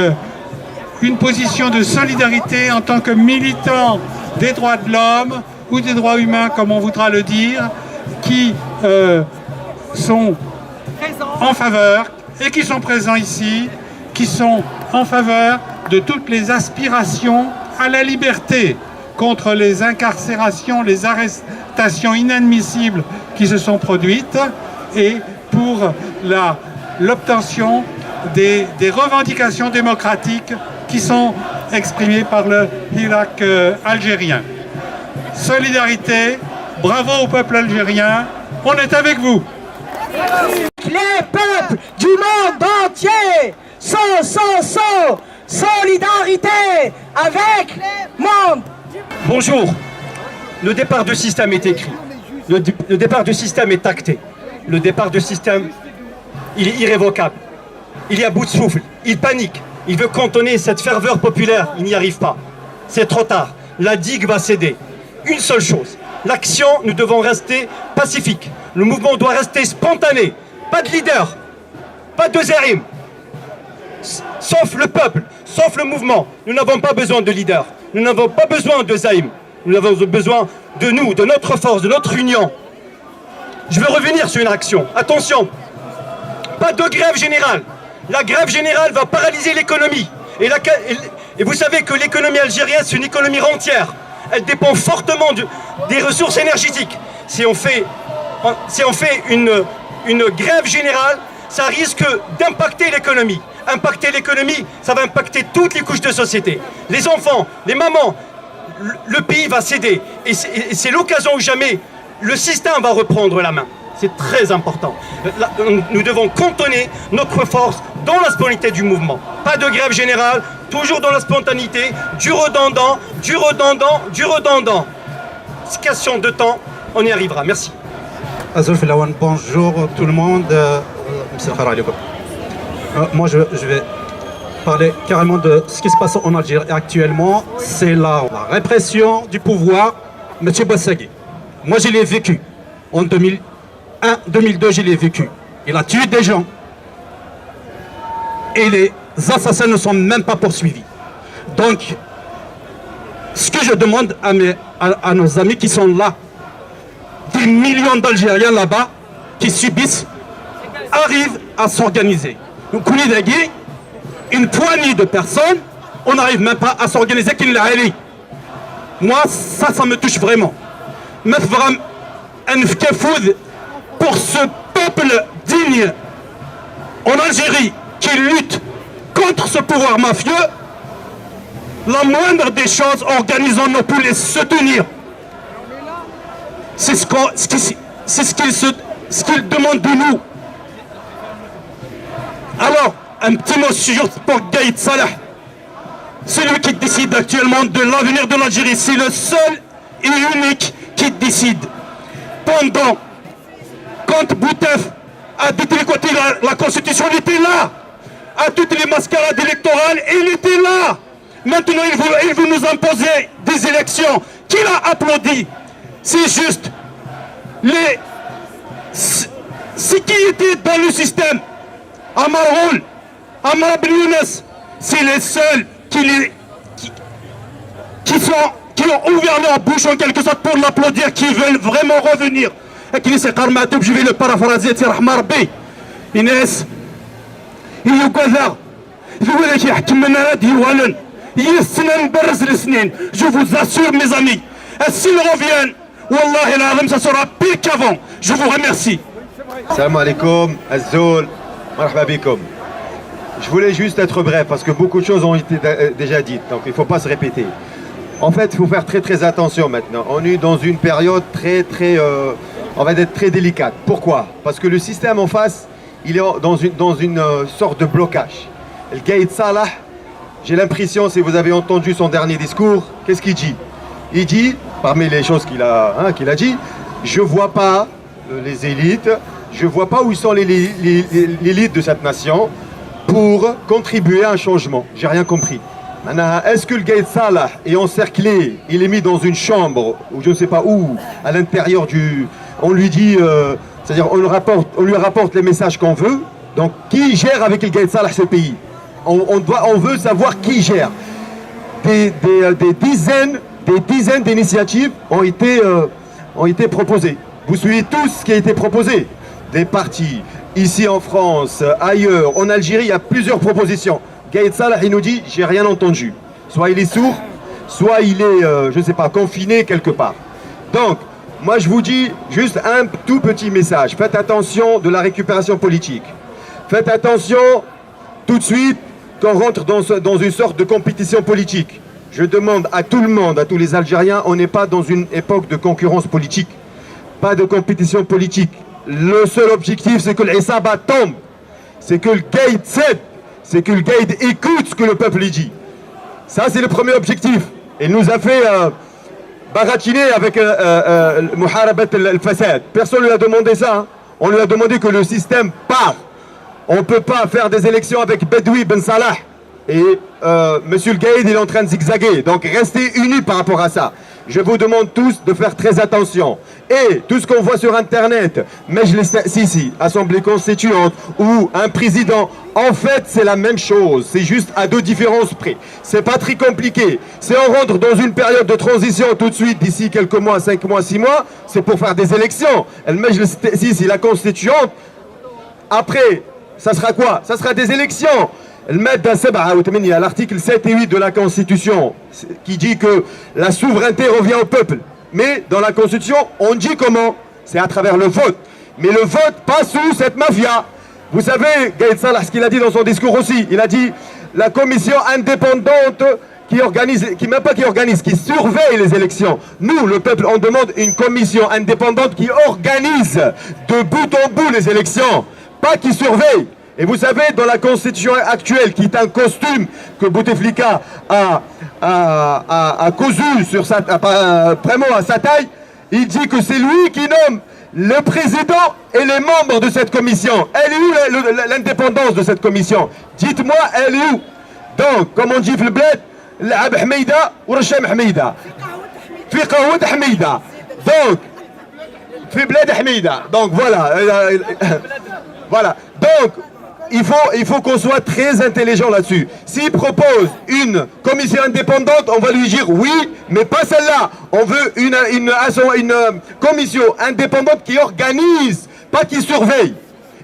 H: une position de solidarité en tant que militant des droits de l'homme ou des droits humains, comme on voudra le dire, qui sont en faveur et qui sont présents ici, qui sont en faveur de toutes les aspirations à la liberté, contre les incarcérations, les arrestations inadmissibles qui se sont produites et pour l'obtention des revendications démocratiques qui sont exprimées par le Hirak algérien. Solidarité, bravo au peuple algérien, on est avec vous.
D: Les peuples du monde entier sont solidarité avec le monde.
M: Bonjour. Le départ du système est écrit. Le départ du système est acté. Le départ du système, il est irrévocable. Il est à bout de souffle. Il panique. Il veut cantonner cette ferveur populaire. Il n'y arrive pas. C'est trop tard. La digue va céder. Une seule chose. L'action, nous devons rester pacifiques. Le mouvement doit rester spontané. Pas de leader. Pas de zaïm. Sauf le peuple. Sauf le mouvement. Nous n'avons pas besoin de leader. Nous n'avons pas besoin de zaïm. Nous avons besoin de nous, de notre force, de notre union. Je veux revenir sur une action. Attention. Pas de grève générale. La grève générale va paralyser l'économie. Et vous savez que l'économie algérienne, c'est une économie rentière. Elle dépend fortement des ressources énergétiques. Si on fait une grève générale, ça risque d'impacter l'économie. Impacter l'économie, ça va impacter toutes les couches de société. Les enfants, les mamans, le pays va céder. Et c'est l'occasion où jamais le système va reprendre la main. C'est très important. Nous devons cantonner notre force dans la spontanéité du mouvement. Pas de grève générale, toujours dans la spontanéité, du redondant, du redondant, du redondant. C'est question de temps, on y arrivera. Merci.
N: Bonjour tout le monde. Moi je vais parler carrément de ce qui se passe en Algérie actuellement. C'est la répression du pouvoir. M. Bouassagui. Moi je l'ai vécu en 2001-2002, je l'ai vécu. Il a tué des gens. Et les assassins ne sont même pas poursuivis. Donc, ce que je demande à nos amis qui sont là, des millions d'Algériens là-bas, qui subissent, arrivent à s'organiser. Donc, une poignée de personnes, on n'arrive même pas à s'organiser qu'il l'a allé. Moi, ça me touche vraiment. Pour ce peuple digne en Algérie qui lutte contre ce pouvoir mafieux, la moindre des choses, organisons-nous pour les soutenir. C'est ce qu'ils demandent de nous. Alors, un petit mot juste pour Gaïd Salah. Celui qui décide actuellement de l'avenir de l'Algérie, c'est le seul et unique qui décide. Quand Boutef a détricoté la Constitution, il était là. À toutes les mascarades électorales, il était là. Maintenant, il veut nous imposer des élections. Qui l'a applaudi? C'est juste ce qui était dans le système. Amar Houl, Amar Ben Younes, c'est les seuls qui ont ouvert leur bouche en quelque sorte pour l'applaudir, qui veulent vraiment revenir. Je vais le paraphraser, Inès, je vous assure mes amis, s'ils reviennent, Wallah, ça sera pire qu'avant. Je vous remercie.
O: Salam alaikum, Azzoul, marhaba bikoum. Je voulais juste être bref parce que beaucoup de choses ont été déjà dites, donc il ne faut pas se répéter. En fait, il faut faire très attention maintenant. On est dans une période on va dire très délicate. Pourquoi? Parce que le système en face, il est dans une sorte de blocage. Le Gaïd Salah, j'ai l'impression, si vous avez entendu son dernier discours, qu'est-ce qu'il dit? Il dit, parmi les choses qu'il a dit, je ne vois pas les élites, je ne vois pas où sont l'élite de cette nation pour contribuer à un changement. J'ai rien compris. Maintenant, est-ce que le Gaïd Salah est encerclé, il est mis dans une chambre, ou je ne sais pas où, à l'intérieur on lui dit, c'est-à-dire on lui rapporte les messages qu'on veut. Donc qui gère avec le Gaïd Salah ce pays? On veut savoir qui gère. Des dizaines d'initiatives ont été proposées. Vous suivez tous ce qui a été proposé. Des partis, ici en France, ailleurs, en Algérie, il y a plusieurs propositions. Gaïd Salah, il nous dit, j'ai rien entendu. Soit il est sourd, soit il est, je ne sais pas, confiné quelque part. Donc, moi je vous dis juste un tout petit message. Faites attention de la récupération politique. Faites attention tout de suite qu'on rentre dans une sorte de compétition politique. Je demande à tout le monde, à tous les Algériens, on n'est pas dans une époque de concurrence politique. Pas de compétition politique. Le seul objectif, c'est que l'Issaba tombe. C'est que le Gaïd cède. C'est que le Gaïd écoute ce que le peuple lui dit. Ça, c'est le premier objectif. Il nous a fait baratiner avec Muharabat al-Fassad. Personne ne lui a demandé ça. Hein. On lui a demandé que le système part. On ne peut pas faire des élections avec Bedoui Ben Salah. Et Monsieur le Gaïd, il est en train de zigzaguer. Donc restez unis par rapport à ça. Je vous demande tous de faire très attention. Et tout ce qu'on voit sur Internet, Assemblée constituante ou un président, en fait c'est la même chose. C'est juste à deux différences près. C'est pas très compliqué. Si on rentre dans une période de transition tout de suite, d'ici quelques mois, 5 mois, 6 mois, c'est pour faire des élections. La constituante, après, ça sera quoi? Ça sera des élections. Il y a l'article 7 et 8 de la Constitution qui dit que la souveraineté revient au peuple. Mais dans la Constitution, on dit comment? C'est à travers le vote. Mais le vote pas sous cette mafia. Vous savez, Gaïd Salah, ce qu'il a dit dans son discours aussi, il a dit la commission indépendante qui organise, qui surveille les élections. Nous, le peuple, on demande une commission indépendante qui organise de bout en bout les élections, pas qui surveille. Et vous savez, dans la constitution actuelle, qui est un costume que Bouteflika a cousu sur vraiment à sa taille, il dit que c'est lui qui nomme le président et les membres de cette commission. Elle est où l'indépendance de cette commission? Dites-moi, elle est où? Donc, comme on dit في البلاد, لعب حميدة ورشام حميدة. في قهوة حميدة. Donc, في بلاد حميدة. Donc voilà. Voilà. Donc, il faut qu'on soit très intelligent là-dessus. S'il propose une commission indépendante, on va lui dire oui, mais pas celle-là. On veut une commission indépendante qui organise, pas qui surveille.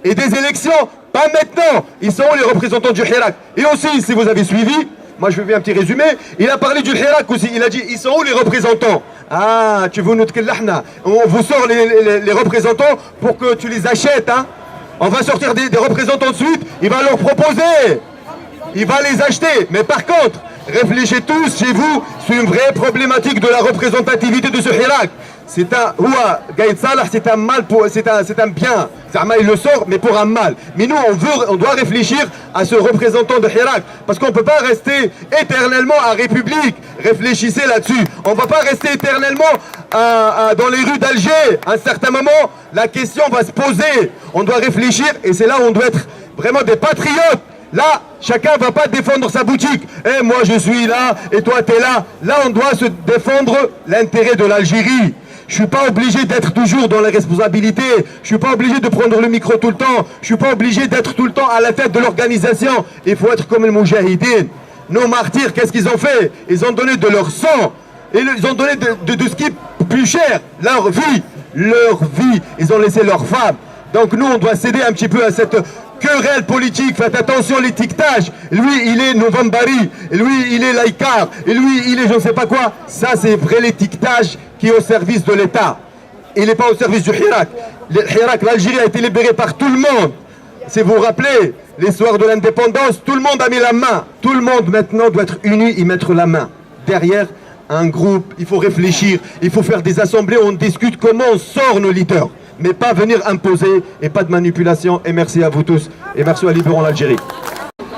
O: Et des élections, pas maintenant. Ils sont les représentants du Hirak. Et aussi, si vous avez suivi, moi je fais un petit résumé, il a parlé du Hirak aussi. Il a dit, ils sont où les représentants? Ah, tu veux nous tkellahna. On vous sort les représentants pour que tu les achètes, hein. On va sortir des représentants de suite, il va leur proposer, il va les acheter. Mais par contre, réfléchissez tous chez vous sur une vraie problématique de la représentativité de ce Hirak. C'est un, Gaïd Salah, c'est un mal, c'est un bien. Il le sort, mais pour un mal. Mais nous, on doit réfléchir à ce représentant de Hirak, parce qu'on ne peut pas rester éternellement à République. Réfléchissez là-dessus. On ne va pas rester éternellement dans les rues d'Alger. À un certain moment, la question va se poser. On doit réfléchir, et c'est là où on doit être vraiment des patriotes. Là, chacun ne va pas défendre sa boutique. Eh, moi je suis là, et toi tu es là. Là, on doit se défendre l'intérêt de l'Algérie. Je ne suis pas obligé d'être toujours dans les responsabilités. Je ne suis pas obligé de prendre le micro tout le temps. Je ne suis pas obligé d'être tout le temps à la tête de l'organisation. Il faut être comme les Moujahidines. Nos martyrs, qu'est-ce qu'ils ont fait? Ils ont donné de leur sang. Et ils ont donné de ce qui est plus cher. Leur vie. Leur vie. Ils ont laissé leurs femmes. Donc nous, on doit céder un petit peu à cette querelle politique. Faites attention, l'étiquetage. Lui, il est Novambari. Et lui, il est Laïkar. Et lui, il est je ne sais pas quoi. Ça, c'est vrai l'étiquetage qui est au service de l'État. Il n'est pas au service du Hirak. L'Algérie a été libérée par tout le monde. Si vous vous rappelez, l'histoire de l'indépendance, tout le monde a mis la main. Tout le monde maintenant doit être uni et mettre la main. Derrière un groupe, il faut réfléchir. Il faut faire des assemblées où on discute comment on sort nos leaders. Mais pas venir imposer et pas de manipulation. Et merci à vous tous. Et merci à Libérons l'Algérie.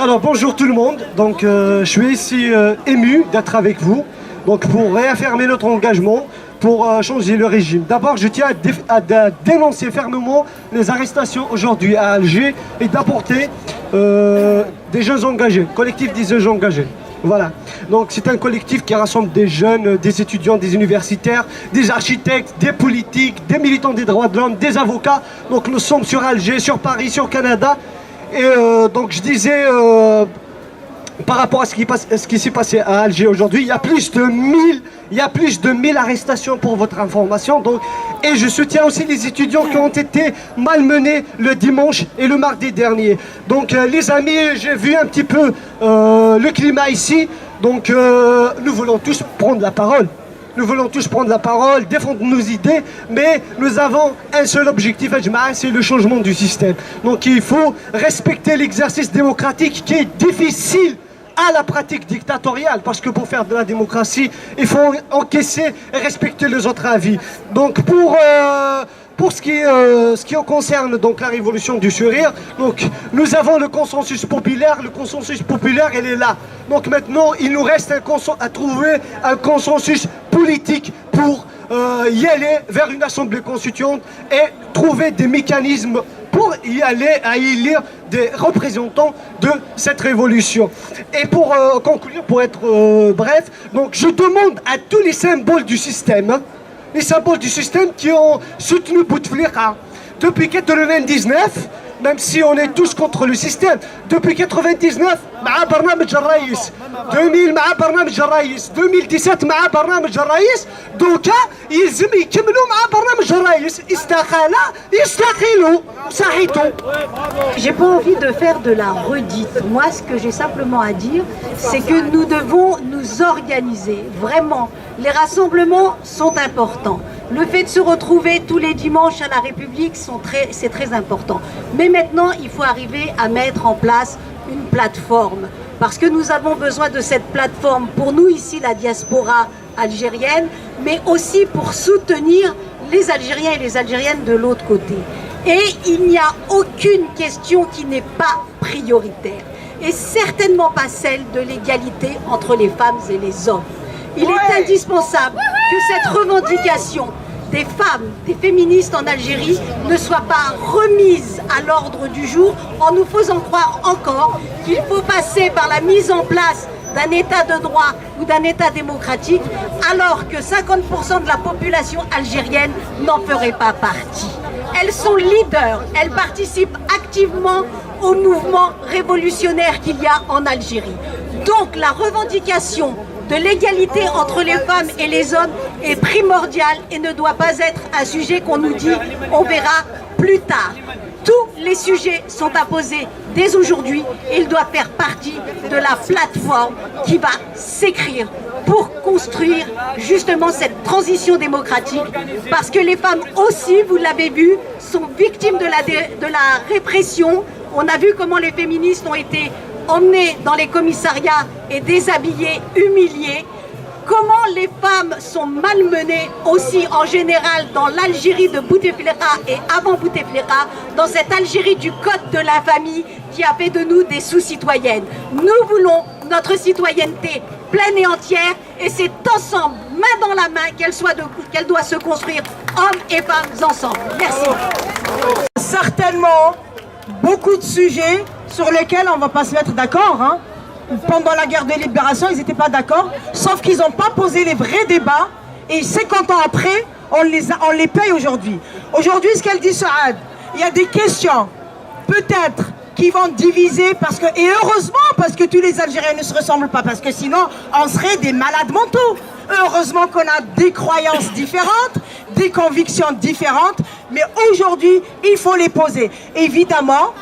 F: Alors bonjour tout le monde. Donc je suis ici ému d'être avec vous. Donc pour réaffirmer notre engagement pour changer le régime. D'abord, je tiens à dénoncer fermement les arrestations aujourd'hui à Alger et d'apporter des jeunes engagés, collectif des jeunes engagés. Voilà, donc c'est un collectif qui rassemble des jeunes, des étudiants, des universitaires, des architectes, des politiques, des militants des droits de l'homme, des avocats. Donc nous sommes sur Alger, sur Paris, sur Canada. Et donc je disais, par rapport à ce qui s'est passé à Alger aujourd'hui, il y a plus de 1000 arrestations pour votre information. Donc, et je soutiens aussi les étudiants qui ont été malmenés le dimanche et le mardi dernier. Donc les amis, j'ai vu un petit peu le climat ici. Donc nous voulons tous prendre la parole. Nous voulons tous prendre la parole, défendre nos idées, mais nous avons un seul objectif, c'est le changement du système. Donc il faut respecter l'exercice démocratique qui est difficile à la pratique dictatoriale, parce que pour faire de la démocratie, il faut encaisser et respecter les autres avis. Donc pour ce qui concerne donc la révolution du sourire, donc nous avons le consensus populaire. Le consensus populaire, il est là. Donc maintenant, il nous reste à trouver un consensus politique pour y aller vers une assemblée constituante et trouver des mécanismes pour y aller à élire des représentants de cette révolution. Et pour conclure, pour être bref, donc je demande à tous les symboles du système, hein, les symboles du système qui ont soutenu Bouteflika depuis 1999, même si on est tous contre le système, depuis 1999, مع برنامج الرئيس 2000 مع برنامج الرئيس 2017 مع برنامج الرئيس دوكا يلزم يكملوا مع برنامج الرئيس استقال يستقيلوا صحيتو.
P: J'ai pas envie de faire de la redite. Moi, ce que j'ai simplement à dire, c'est que nous devons nous organiser. Vraiment, les rassemblements sont importants. Le fait de se retrouver tous les dimanches à la République, c'est très important. Mais maintenant, il faut arriver à mettre en place une plateforme. Parce que nous avons besoin de cette plateforme pour nous ici, la diaspora algérienne, mais aussi pour soutenir les Algériens et les Algériennes de l'autre côté. Et il n'y a aucune question qui n'est pas prioritaire. Et certainement pas celle de l'égalité entre les femmes et les hommes. Il est indispensable que cette revendication des femmes, des féministes en Algérie ne soit pas remise à l'ordre du jour en nous faisant croire encore qu'il faut passer par la mise en place d'un état de droit ou d'un état démocratique alors que 50% de la population algérienne n'en ferait pas partie. Elles sont leaders, elles participent activement au mouvement révolutionnaire qu'il y a en Algérie. Donc la revendication de l'égalité entre les femmes et les hommes est primordiale et ne doit pas être un sujet qu'on nous dit on verra plus tard. Tous les sujets sont à poser dès aujourd'hui et ils doivent faire partie de la plateforme qui va s'écrire pour construire justement cette transition démocratique. Parce que les femmes aussi, vous l'avez vu, sont victimes de la répression. On a vu comment les féministes ont été emmenés dans les commissariats et déshabillés, humiliés. Comment les femmes sont malmenées aussi en général dans l'Algérie de Bouteflika et avant Bouteflika, dans cette Algérie du code de la famille qui a fait de nous des sous-citoyennes. Nous voulons notre citoyenneté pleine et entière et c'est ensemble, main dans la main, qu'elle doit se construire, hommes et femmes ensemble. Merci.
D: Certainement beaucoup de sujets sur lesquels on ne va pas se mettre d'accord. Hein. Pendant la guerre de libération, ils n'étaient pas d'accord, sauf qu'ils n'ont pas posé les vrais débats et 50 ans après, on les paye aujourd'hui. Aujourd'hui, ce qu'elle dit Saad, il y a des questions, peut-être, qui vont diviser, et heureusement, parce que tous les Algériens ne se ressemblent pas, parce que sinon, on serait des malades mentaux. Heureusement qu'on a des croyances différentes, des convictions différentes, mais aujourd'hui, il faut les poser. Évidemment,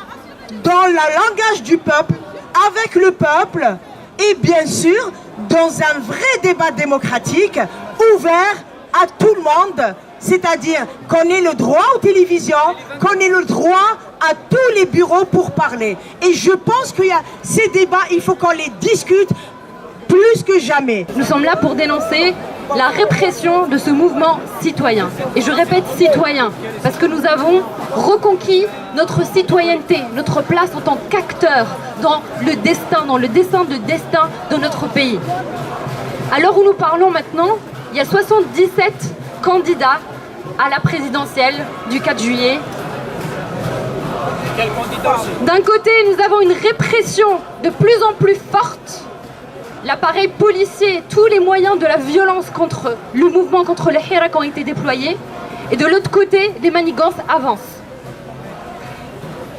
D: dans le langage du peuple, avec le peuple, et bien sûr, dans un vrai débat démocratique, ouvert à tout le monde, c'est-à-dire qu'on ait le droit aux télévisions, qu'on ait le droit à tous les bureaux pour parler. Et je pense qu'il y a ces débats, il faut qu'on les discute plus que jamais.
Q: Nous sommes là pour dénoncer la répression de ce mouvement citoyen. Et je répète citoyen, parce que nous avons reconquis notre citoyenneté, notre place en tant qu'acteur dans le destin de notre pays. À l'heure où nous parlons maintenant, il y a 77 candidats à la présidentielle du 4 juillet. D'un côté, nous avons une répression de plus en plus forte. L'appareil policier, tous les moyens de la violence contre le mouvement contre le Hirak ont été déployés. Et de l'autre côté, les manigances avancent.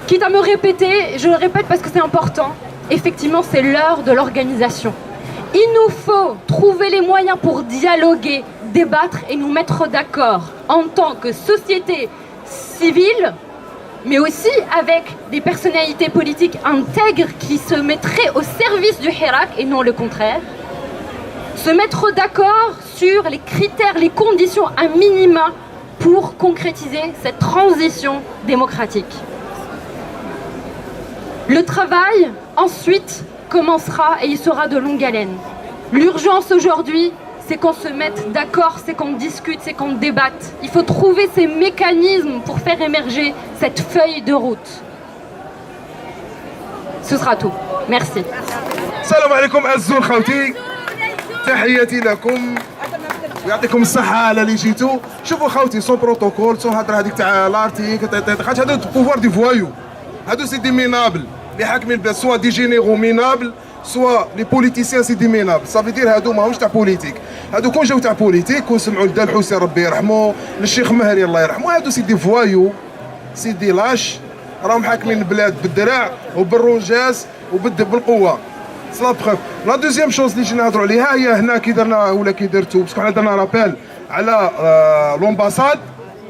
Q: Quitte à me répéter, je le répète parce que c'est important, effectivement c'est l'heure de l'organisation. Il nous faut trouver les moyens pour dialoguer, débattre et nous mettre d'accord en tant que société civile, mais aussi avec des personnalités politiques intègres qui se mettraient au service du Hirak et non le contraire. Se mettre d'accord sur les critères, les conditions à minima pour concrétiser cette transition démocratique. Le travail, ensuite, commencera et il sera de longue haleine. L'urgence aujourd'hui, c'est qu'on se mette d'accord, c'est qu'on discute, c'est qu'on débatte. Il faut trouver ces mécanismes pour faire émerger cette feuille de route. Ce sera tout. Merci.
R: Salam alaikum azzoul khawti. تحياتي لكم ويعطيكم الصحة على اللي جيتوا. شوفوا خاوتي سون بروتوكول سون هضره هذيك تاع لارتيك خاطر هادو بوفوار دي فوايو. هادو سي دي مينابل اللي حاكمين بلا سوا دي جينيرو مينابل سوا لي بوليتيسيان سي دي مينابل. صافي دير هادو ماهمش تاع بوليتيك. هادو كون جاو تاع بوليتيك ونسمعوا لدا الحوسي ربي يرحمه للشيخ مهري الله يرحمه. هادو سي دي فوايو سي دي لاش راهم حاكمين البلاد بالدراع وبالرونجاز بالقوه. لا بروف. لا دوزيام شوز اللي جينا نهضروا عليها هي هنا كي درنا ولا كي درتو باسكو حنا درنا رابيل على لومباساد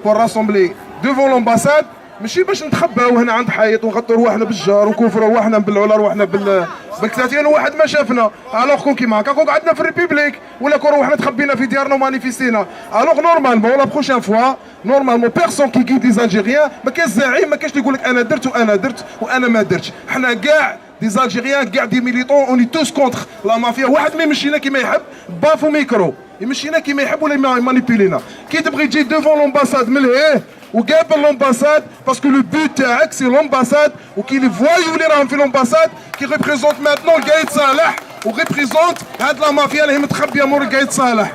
R: بور راسومبلي دوفون لومباساد ماشي باش نتخباو هنا عند حيط ونغطوا رواحنا بالجار ونكوفروا رواحنا نبلعوا على رواحنا بال 30 واحد ما شافنا. الوغ كون كيما هكا كون قعدنا في الريبوبليك ولا كون روحنا تخبينا في ديارنا ومانيفيستينا. الوغ نورمالمون لا بروشين فوا نورمالمون بيرسون كي كيد لي زالجيريان ما كاينش زعيم ما كاينش اللي يقول لك انا درت وانا درت وانا ما درتش. حنا كاع دي زالجيريان كاع دي ميليتون اوني توس كونتر لا مافيا. واحد ما يمشينا كيما يحب بافو ميكرو يمشينا كيما يحب ولا مانيبيلينا. كي تبغي تجي ديفون لومباساد ملهيه وقابل لومباساد باسكو لو بوت تاعك سي لومباساد وكي لي فوايو اللي راهم في لومباساد كي ريبريزونت ماتنون قايد صالح وريبريزونت هاد لا مافيا اللي هي متخبيه مور قايد صالح.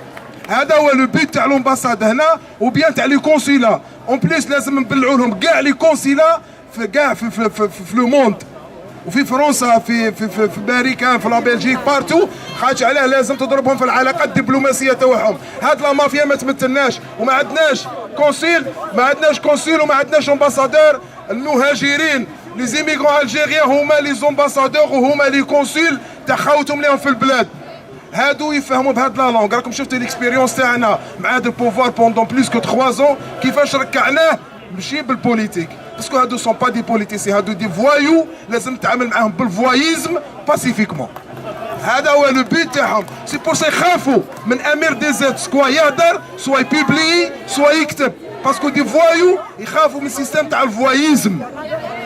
R: هذا هو لو بوت تاع لومباساد هنا وبيان تاع لي كونسيلا. اون بليس لازم نبلعوا لهم كاع لي كونسيلا في كاع في لو موند وفي فرنسا في امريكا في لا بلجيك بارتو. خاطش علاه لازم تضربهم في العلاقات الدبلوماسيه تاعهم. هاد لا مافيا ما تمثلناش وما عندناش كونسيل وما عندناش امباسادور. المهاجرين لي زيميغرون الجيريان هما لي زومباسادور وهما لي كونسيل تاع خاوتهم ليهم في البلاد. هادو يفهموا بهاد لا لونغ. راكم شفتوا ليكسبيريونس تاعنا مع هاد البوفوار بوندون بلوس كو 3 ans كيفاش ركعناه ماشي بالبوليتيك باسكو هادو سون با دي بوليتيسيان هادو دي فوايو لازم نتعامل معاهم بالفوايزم باسيفيكمون. هذا هو لو بوت تاعهم. سي بور سا يخافوا من امير دي زيت سكوا يهدر سوا يبيبلي سوا يكتب باسكو دي فوايو يخافوا من السيستم تاع الفوايزم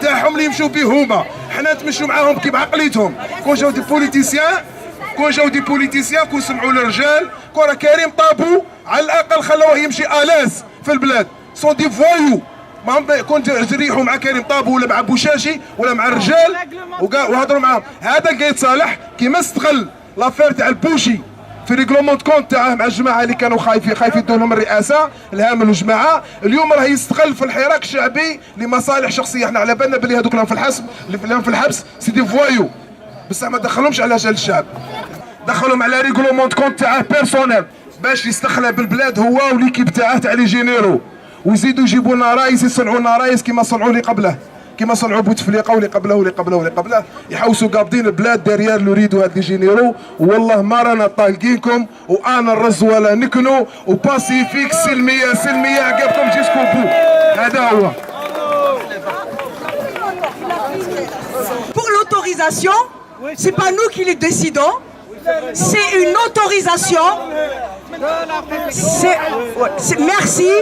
R: تاعهم اللي يمشوا به هما. حنا نتمشوا معاهم كي بعقليتهم. كون جاو دي بوليتيسيان كون سمعوا للرجال كون راه كريم طابو على الاقل خلوه يمشي الاز في البلاد. سون دي فوايو ما كون تريحوا مع كريم طابو ولا مع بوشاشي ولا مع الرجال وهضروا معاهم. هذا قايد صالح كيما استغل لافير تاع البوشي في ريغلومون كونت تاعه مع الجماعه اللي كانوا خايفين يدوا لهم الرئاسه الهامل والجماعه. اليوم راه يستغل في الحراك الشعبي لمصالح شخصيه. احنا على بالنا بلي هذوك اللي في الحبس سي دي فوايو بصح ما دخلهمش على جال الشعب. دخلهم على ريغلومون كونت تاعه بيرسونيل باش يستخلى بالبلاد هو وليكيب تاعه تاع لي جينيرو ويزيدوا يجيبوا لنا رايس يصنعوا لنا رايس كيما صنعوا اللي قبله كيما صنعوا بوتفليقه واللي قبله واللي قبله واللي قبله. يحوسوا قابضين البلاد داريار لو ريدو هاد لي جينيرو. والله ما رانا طالقينكم وانا الرز ولا نكنو وباسيفيك سلميه عقابكم جيسكو بو. هذا هو.
D: Pour l'autorisation, c'est pas nous qui les décidons, c'est une autorisation. Merci.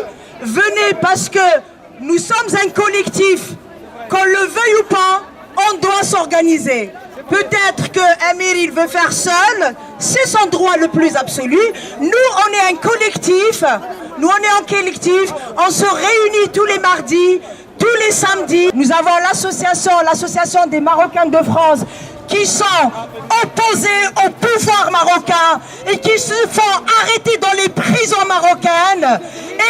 D: Venez parce que nous sommes un collectif. Qu'on le veuille ou pas, on doit s'organiser. Peut-être que Amir il veut faire seul, c'est son droit le plus absolu. Nous, on est un collectif. On se réunit tous les mardis, tous les samedis. Nous avons l'association des Marocains de France qui sont opposés au pouvoir marocain et qui se font arrêter dans les prisons marocaines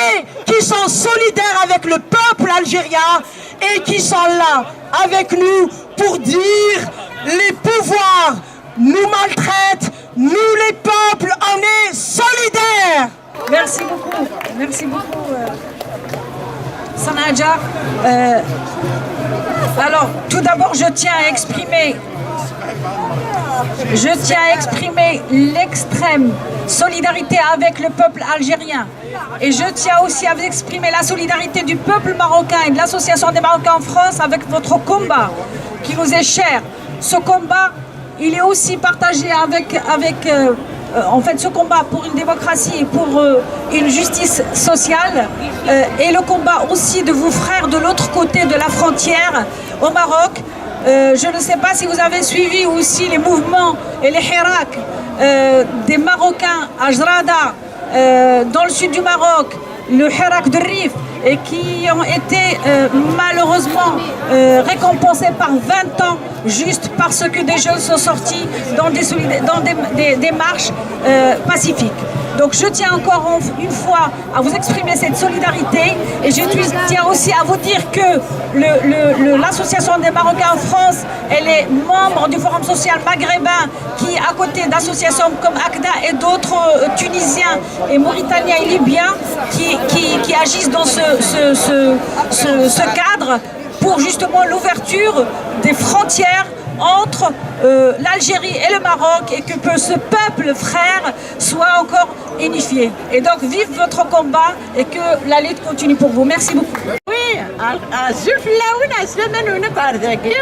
D: et qui sont solidaires avec le peuple algérien et qui sont là avec nous pour dire les pouvoirs nous maltraitent, nous les peuples on est solidaires.
L: Merci beaucoup Sanadja. Alors tout d'abord je tiens à exprimer l'extrême solidarité avec le peuple algérien. Et je tiens aussi à exprimer la solidarité du peuple marocain et de l'Association des Marocains en France avec votre combat qui nous est cher. Ce combat, il est aussi partagé avec ce combat pour une démocratie et pour une justice sociale et le combat aussi de vos frères de l'autre côté de la frontière au Maroc. Je ne sais pas si vous avez suivi aussi les mouvements et les hiraks des Marocains à Jrada, dans le sud du Maroc, le hirak de Rif, et qui ont été malheureusement récompensés par 20 ans juste parce que des jeunes sont sortis dans des marches pacifiques. Donc je tiens encore une fois à vous exprimer cette solidarité et je tiens aussi à vous dire que l'association des Marocains en France, elle est membre du Forum social maghrébin qui, à côté d'associations comme ACDA et d'autres Tunisiens et Mauritaniens et Libyens qui agissent dans ce cadre pour justement l'ouverture des frontières entre l'Algérie et le Maroc et que ce peuple frère soit encore unifié. Et donc vive votre combat et que la lutte continue pour vous. Merci beaucoup. Oui.
S: الزول في اللاون أسلم أنا كارداكي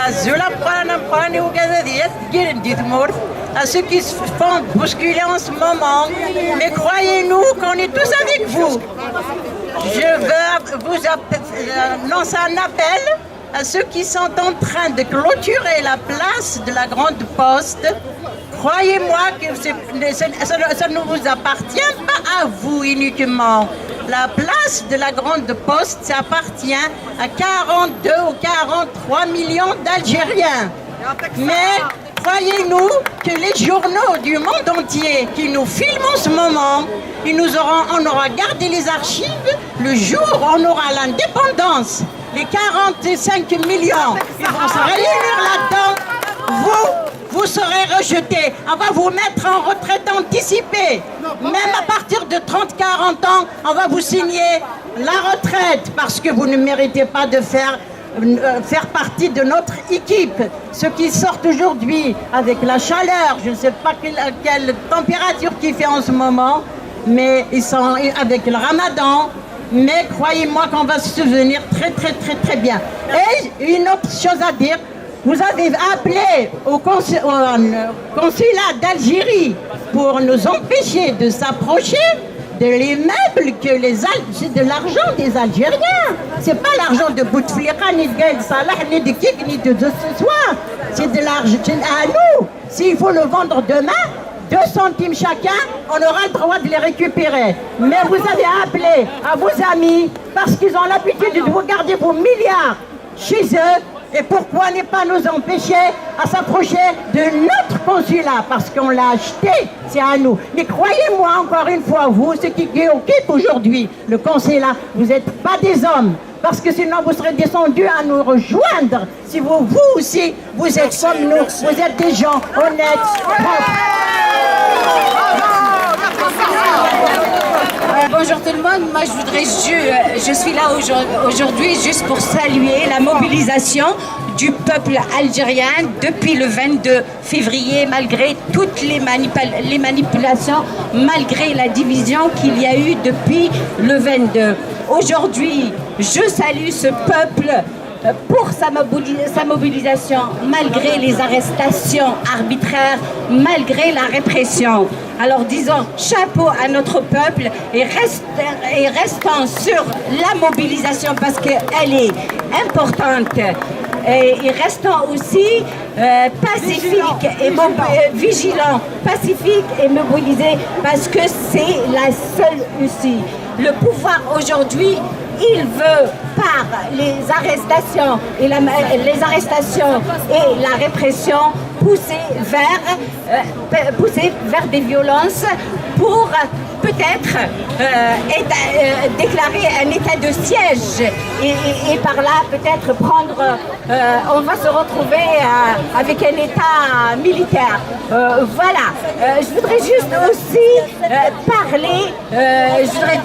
S: الزول أبقاني وكذا ديت كير ندي تمور à ceux qui se font bousculer en ce moment. Mais croyez-nous qu'on est tous avec vous. Je veux vous lancer un appel à ceux qui sont en train de clôturer la place de la Grande Poste. Croyez-moi que ça ne vous appartient pas à vous uniquement. La place de la Grande Poste, ça appartient à 42 ou 43 millions d'Algériens. Mais croyez-nous que les journaux du monde entier qui nous filment en ce moment, on aura gardé les archives le jour où on aura l'indépendance. Les 45 millions, ils vont se réunir là-dedans. Vous serez rejetés. On va vous mettre en retraite anticipée. Même à partir de 30-40 ans, on va vous signer la retraite parce que vous ne méritez pas de faire partie de notre équipe. Ceux qui sortent aujourd'hui avec la chaleur, je ne sais pas quelle température qu'il fait en ce moment, mais ils sont avec le ramadan. Mais croyez-moi qu'on va se souvenir très bien. Et une autre chose à dire, vous avez appelé au consulat d'Algérie pour nous empêcher de s'approcher de l'immeuble que c'est de l'argent des Algériens. C'est pas l'argent de Bouteflika, ni de Gaël Salah, ni de Kik, ni de ce soir. C'est de l'argent à nous. S'il faut le vendre demain, 2 centimes chacun, on aura le droit de les récupérer. Mais vous avez appelé à vos amis parce qu'ils ont l'habitude de vous garder vos milliards chez eux. Et pourquoi ne pas nous empêcher à s'approcher de notre consulat? Parce qu'on l'a acheté, c'est à nous. Mais croyez-moi encore une fois, vous, ceux qui occupent aujourd'hui le consulat, vous n'êtes pas des hommes. Parce que sinon vous serez descendus à nous rejoindre. Si vous aussi, vous êtes comme nous, vous êtes des gens honnêtes, propres.
T: Bonjour tout le monde, moi je suis là aujourd'hui juste pour saluer la mobilisation du peuple algérien depuis le 22 février, malgré toutes les manipulations, malgré la division qu'il y a eu depuis le 22. Aujourd'hui, je salue ce peuple pour sa mobilisation, malgré les arrestations arbitraires, malgré la répression. Alors disons chapeau à notre peuple et restons sur la mobilisation parce qu'elle est importante. Et restons aussi pacifiques et vigilants, pacifiques et mobilisés parce que c'est la seule aussi. Le pouvoir aujourd'hui, il veut par les arrestations et la répression pousser vers des violences pour peut-être déclarer un état de siège et par là peut-être on va se retrouver avec un état militaire. Voilà. Je voudrais juste aussi je voudrais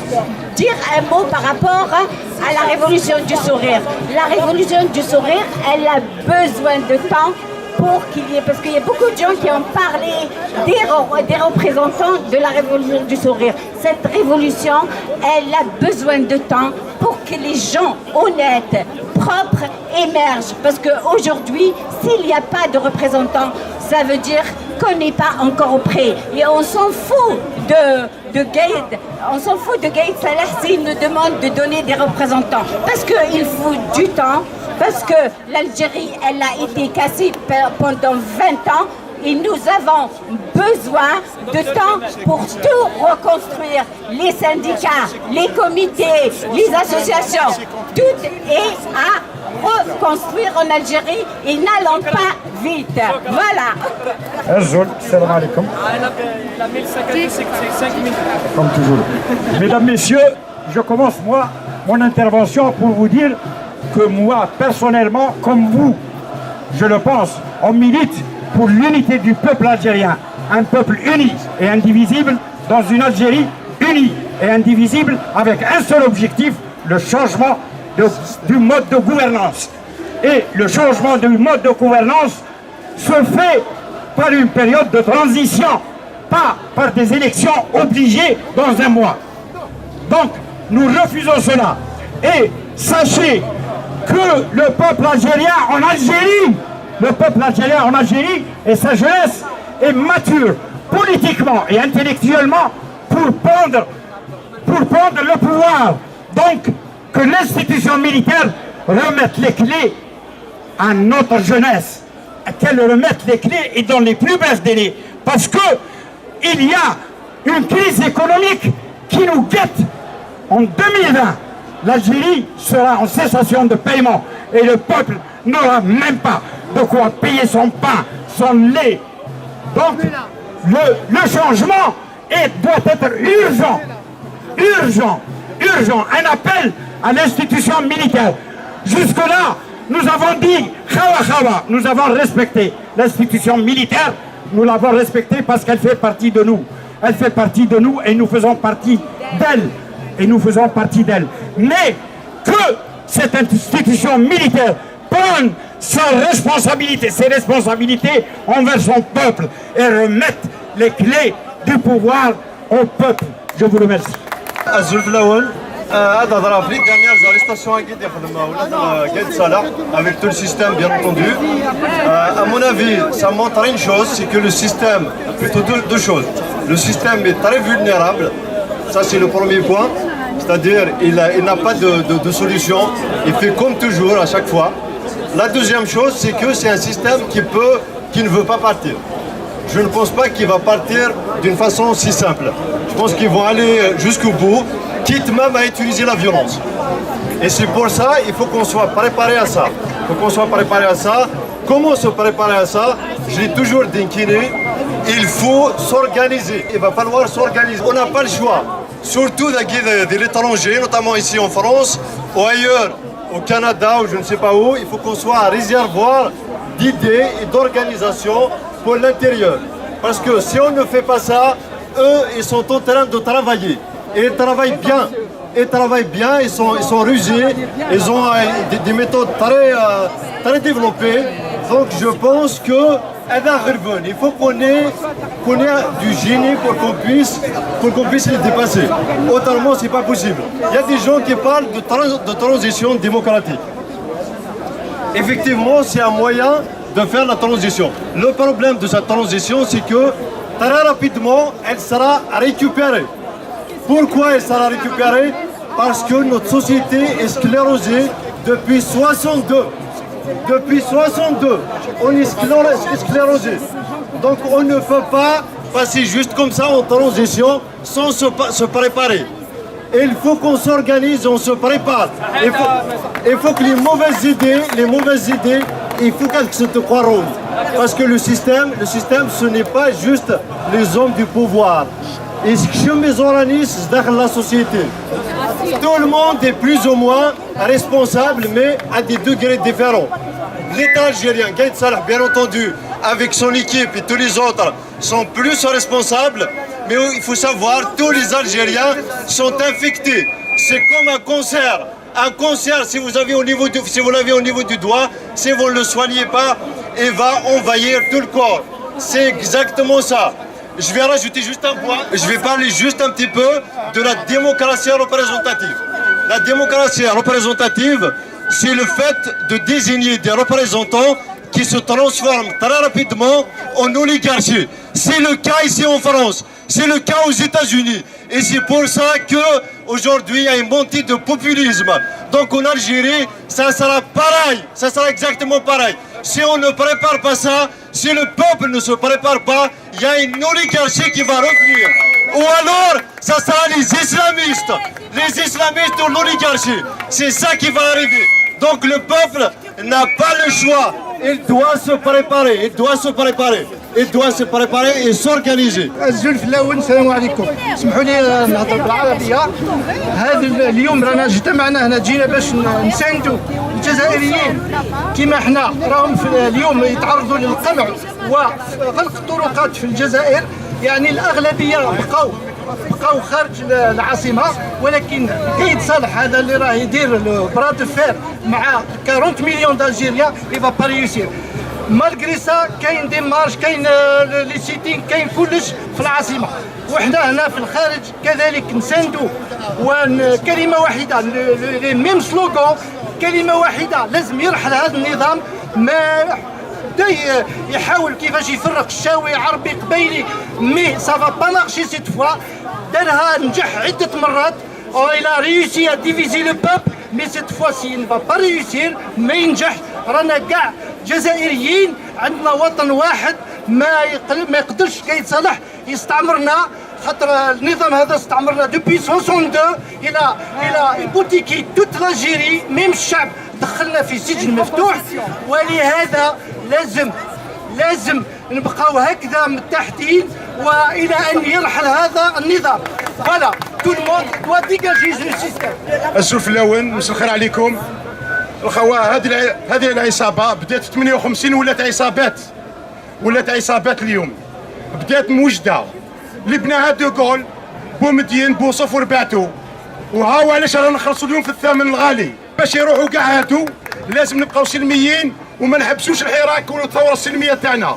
T: dire un mot par rapport à la révolution du sourire. La révolution du sourire, elle a besoin de temps pour qu'il y ait, parce qu'il y a beaucoup de gens qui ont parlé des représentants de la révolution du sourire. Cette révolution, elle a besoin de temps pour que les gens honnêtes, propres émergent. Parce qu'aujourd'hui, s'il n'y a pas de représentants, ça veut dire qu'on n'est pas encore prêt. Et on s'en fout de Gaïd Salah s'il nous demande de donner des représentants. Parce qu'il faut du temps, parce que l'Algérie, elle a été cassée pendant 20 ans et nous avons besoin de temps pour tout reconstruire. Les syndicats, les comités, les associations, tout est à reconstruire en Algérie et n'allons pas vite. Voilà.
U: Salam alaikum. Comme toujours. Mesdames, Messieurs, je commence mon intervention pour vous dire que moi, personnellement, comme vous, je le pense, on milite pour l'unité du peuple algérien. Un peuple uni et indivisible dans une Algérie unie et indivisible avec un seul objectif, le changement du mode de gouvernance. Et le changement du mode de gouvernance se fait par une période de transition, pas par des élections obligées dans un mois. Donc, nous refusons cela. Et sachez que le peuple algérien en Algérie et sa jeunesse est mature politiquement et intellectuellement pour prendre le pouvoir. Donc, que l'institution militaire remette les clés à notre jeunesse, qu'elle remette les clés et dans les plus brefs délais, parce que il y a une crise économique qui nous guette. En 2020, l'Algérie sera en cessation de paiement et le peuple n'aura même pas de quoi payer son pain, son lait. Donc, le changement doit être urgent. Un appel à l'institution militaire. Jusque-là, nous avons dit Khawa, nous avons respecté l'institution militaire, nous l'avons respectée parce qu'elle fait partie de nous. Elle fait partie de nous et nous faisons partie d'elle. Mais que cette institution militaire prenne ses responsabilités envers son peuple et remette les clés du pouvoir au peuple. Je vous remercie.
O: هذا ضرب في dernières arrestations à Guédé Gued Salah avec tout le système bien entendu. À mon avis, ça montre une chose, c'est que le système, plutôt deux choses. Le système est très vulnérable, ça c'est le premier point, c'est-à-dire il n'a pas de solution, il fait comme toujours à chaque fois. La deuxième chose, c'est que c'est un système qui ne veut pas partir. Je ne pense pas qu'il va partir d'une façon si simple. Je pense qu'ils vont aller jusqu'au bout, quitte même à utiliser la violence. Et c'est pour ça qu'il faut qu'on soit préparé à ça. Comment se préparer à ça? Je l'ai toujours décliné. Il faut s'organiser. Il va falloir s'organiser. On n'a pas le choix. Surtout de l'étranger, notamment ici en France ou ailleurs, au Canada ou je ne sais pas où. Il faut qu'on soit un réservoir d'idées et d'organisation pour l'intérieur. Parce que si on ne fait pas ça, eux, ils sont en train de travailler. Et ils travaillent bien, ils sont rusés, ils ont des méthodes très développées. Donc je pense que il faut qu'on ait du génie pour qu'on puisse les dépasser. Autrement, c'est pas possible. Il y a des gens qui parlent de transition démocratique. Effectivement, c'est un moyen de faire la transition. Le problème de cette transition, c'est que très rapidement, elle sera récupérée. Pourquoi elle sera récupérée? Parce que notre société est sclérosée depuis 62. Depuis 62, on est sclérosé. Donc on ne peut pas passer juste comme ça en transition sans se préparer. Et il faut qu'on s'organise, on se prépare. Il faut que les mauvaises idées, il faut qu'elles se corrompent. Parce que le système, ce n'est pas juste les hommes du pouvoir. Et je mes organismes dans la société. Tout le monde est plus ou moins responsable, mais à des degrés différents. L'État algérien, Gaïd Salah, bien entendu, avec son équipe et tous les autres, sont plus responsables. Mais il faut savoir, tous les Algériens sont infectés. C'est comme un cancer. Un cancer, si vous l'avez au niveau du doigt, si vous ne le soignez pas, il va envahir tout le corps. C'est exactement ça. Je vais rajouter juste un point. Je vais parler juste un petit peu de la démocratie représentative. La démocratie représentative, c'est le fait de désigner des représentants qui se transforment très rapidement en oligarchie. C'est le cas ici en France, c'est le cas aux États-Unis. Et c'est pour ça qu'aujourd'hui, il y a une montée de populisme. Donc en Algérie, ça sera pareil, ça sera exactement pareil. Si on ne prépare pas ça, si le peuple ne se prépare pas, il y a une oligarchie qui va revenir. Ou alors, ça sera les islamistes ou l'oligarchie. C'est ça qui va arriver. Donc le peuple n'a pas le choix. Il doit se préparer et s'organiser.
G: الزلف الاول السلام عليكم. اسمحوا لي نهضر بالعربيه. هذا اليوم رانا اجتمعنا هنا جينا باش نساندوا الجزائريين كما احنا راهم اليوم يتعرضوا للقمع وغلق الطرقات في الجزائر. يعني الاغلبيه بقاو خارج العاصمه، ولكن قايد صالح هذا اللي راه يدير برا دو فير مع 40 مليون دالجيريان يفا با ريوسير. مالغري سا كاين دي مارش، كاين لي سيتين، كاين كلش في العاصمه.
F: وحنا هنا في الخارج كذلك نساندوا وكلمه واحده لي ميم سلوغون كلمه واحده لازم يرحل هذا النظام ما بدا يحاول كيفاش يفرق الشاوي عربي قبيلي مي سافا با مارشي سيت فوا دارها نجح عده مرات il a réussi à diviser le peuple mais cette fois-ci il ne va pas réussir ما ينجح رانا كاع جزائريين عندنا وطن واحد ما يقدرش قايد صالح يستعمرنا خاطر النظام هذا استعمرنا دوبي 62 الى بوتيكي توت لاجيري ميم الشعب دخلنا في سجن مفتوح ولهذا لازم نبقاو هكذا متحدين والى ان يرحل هذا النظام. فوالا تو الموند دوا ديجاجي جو سيستم.
R: الزلف اللون مساء الخير عليكم. الخواه هذه العصابه بدات في 58 ولات عصابات اليوم بدات موجده اللي بناها دوغول بومدين بوصف وربعتو وها علاش رانا نخلصوا اليوم في الثمن الغالي باش يروحوا كاع هادو لازم نبقاو سلميين وما نحبسوش الحراك والثوره السلميه تاعنا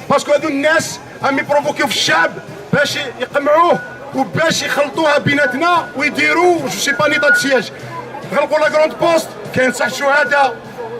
R: باسكو هادو الناس راهم يبروفوكيو في الشعب باش يقمعوه وباش يخلطوها بيناتنا ويديروا جو سي با نيطا سياج غلقوا لا كروند بوست كاين صح شهداء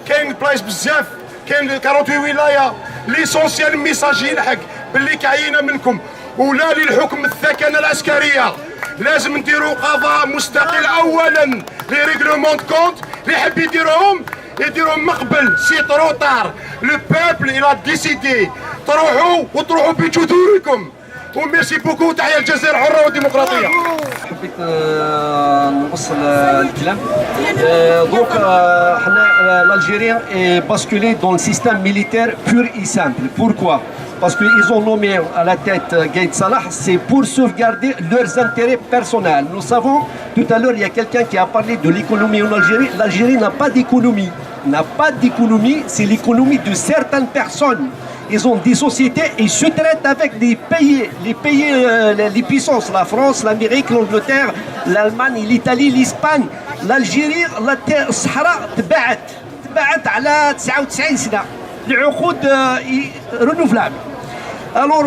R: كاين بلايص بزاف كاين 48 ولايه ليسونسيال ميساجي يلحق باللي كعينا منكم ولا للحكم الثكنه العسكريه لازم نديروا قضاء مستقل اولا لي ريغلومون كونت اللي يحب يديروهم من قبل سي ترو طار لو بوبل الى ديسيدي تروحوا بجذوركم وميرسي بوكو تحيا الجزائر حره وديمقراطيه.
J: حبيت نوصل الكلام دونك حنا l'Algérie est basculé dans le système militaire pur et simple. Pourquoi? Parce qu'ils ont nommé à la tête Gaïd Salah, c'est pour sauvegarder leurs intérêts personnels. Nous savons, tout à l'heure, il y a quelqu'un qui a parlé de l'économie en Algérie. L'Algérie n'a pas d'économie. C'est l'économie de certaines personnes. Ils ont des sociétés et se traitent avec les pays, les puissances, la France, l'Amérique, l'Angleterre, l'Allemagne, l'Italie, l'Espagne. L'Algérie, الصحراء تبعت على 99 سنة العقود renouvelable. Alors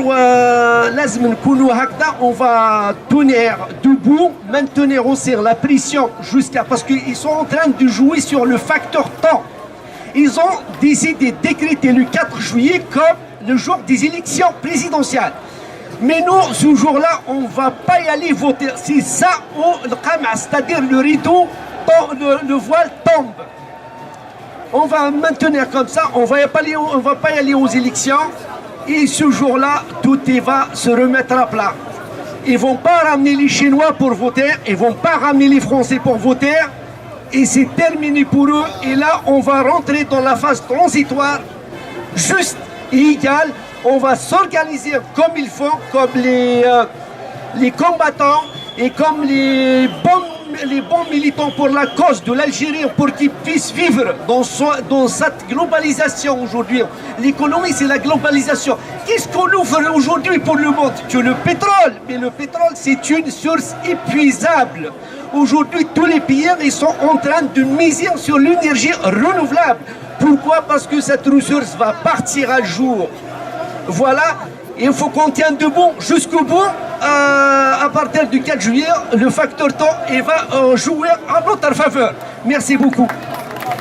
J: لازم نكونوا هكذا on va tenir debout, maintenir aussi la pression jusqu'à parce qu'ils sont en train de jouer sur le facteur temps. Ils ont décidé de décréter le 4 juillet comme le jour des élections présidentielles. Mais nous, ce jour-là, on ne va pas y aller voter. C'est ça où le qam'a, c'est-à-dire le rideau, le voile tombe. On va maintenir comme ça, on va pas y aller aux élections. Et ce jour-là, tout va se remettre à plat. Ils ne vont pas ramener les Chinois pour voter, ils ne vont pas ramener les Français pour voter. Et c'est terminé pour eux. Et là, on va rentrer dans la phase transitoire, juste et égale. On va s'organiser comme il faut, comme les combattants et comme les bons militants pour la cause de l'Algérie, pour qu'ils puissent vivre dans cette globalisation aujourd'hui. L'économie, c'est la globalisation. Qu'est-ce qu'on ouvre aujourd'hui pour le monde? Que le pétrole. Mais le pétrole, c'est une source épuisable. Aujourd'hui, tous les pays ils sont en train de miser sur l'énergie renouvelable. Pourquoi? Parce que cette ressource va partir un jour. Voilà, il faut qu'on tienne debout jusqu'au bout. À partir du 4 juillet, le facteur temps il va jouer en notre faveur. Merci beaucoup.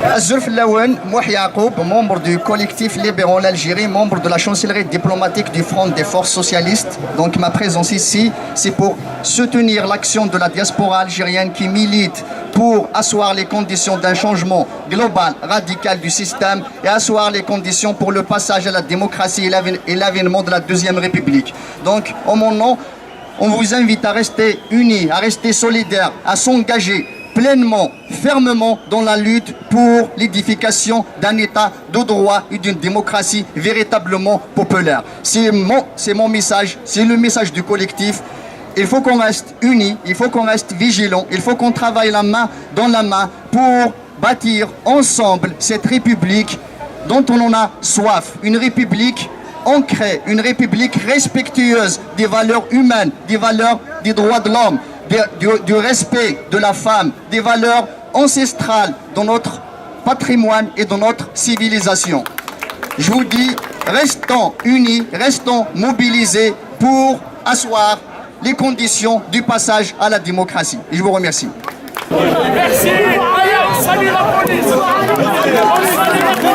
A: Azurf Lawen, Mouhi Yacoub, membre du collectif Libérons l'Algérie, membre de la chancellerie diplomatique du Front des forces socialistes. Donc ma présence ici, c'est pour soutenir l'action de la diaspora algérienne qui milite pour asseoir les conditions d'un changement global, radical du système et asseoir les conditions pour le passage à la démocratie et l'avènement de la Deuxième République. Donc, en mon nom, on vous invite à rester unis, à rester solidaires, à s'engager pleinement, fermement dans la lutte pour l'édification d'un État de droit et d'une démocratie véritablement populaire. C'est mon message, c'est le message du collectif. Il faut qu'on reste unis, il faut qu'on reste vigilants, il faut qu'on travaille la main dans la main pour bâtir ensemble cette république dont on en a soif. Une république ancrée, une république respectueuse des valeurs humaines, des valeurs des droits de l'homme, du respect de la femme, des valeurs ancestrales dans notre patrimoine et dans notre civilisation. Je vous dis, restons unis, restons mobilisés pour asseoir les conditions du passage à la démocratie. Et je vous remercie.
C: Merci. Allez, on salue la police. On salue la police.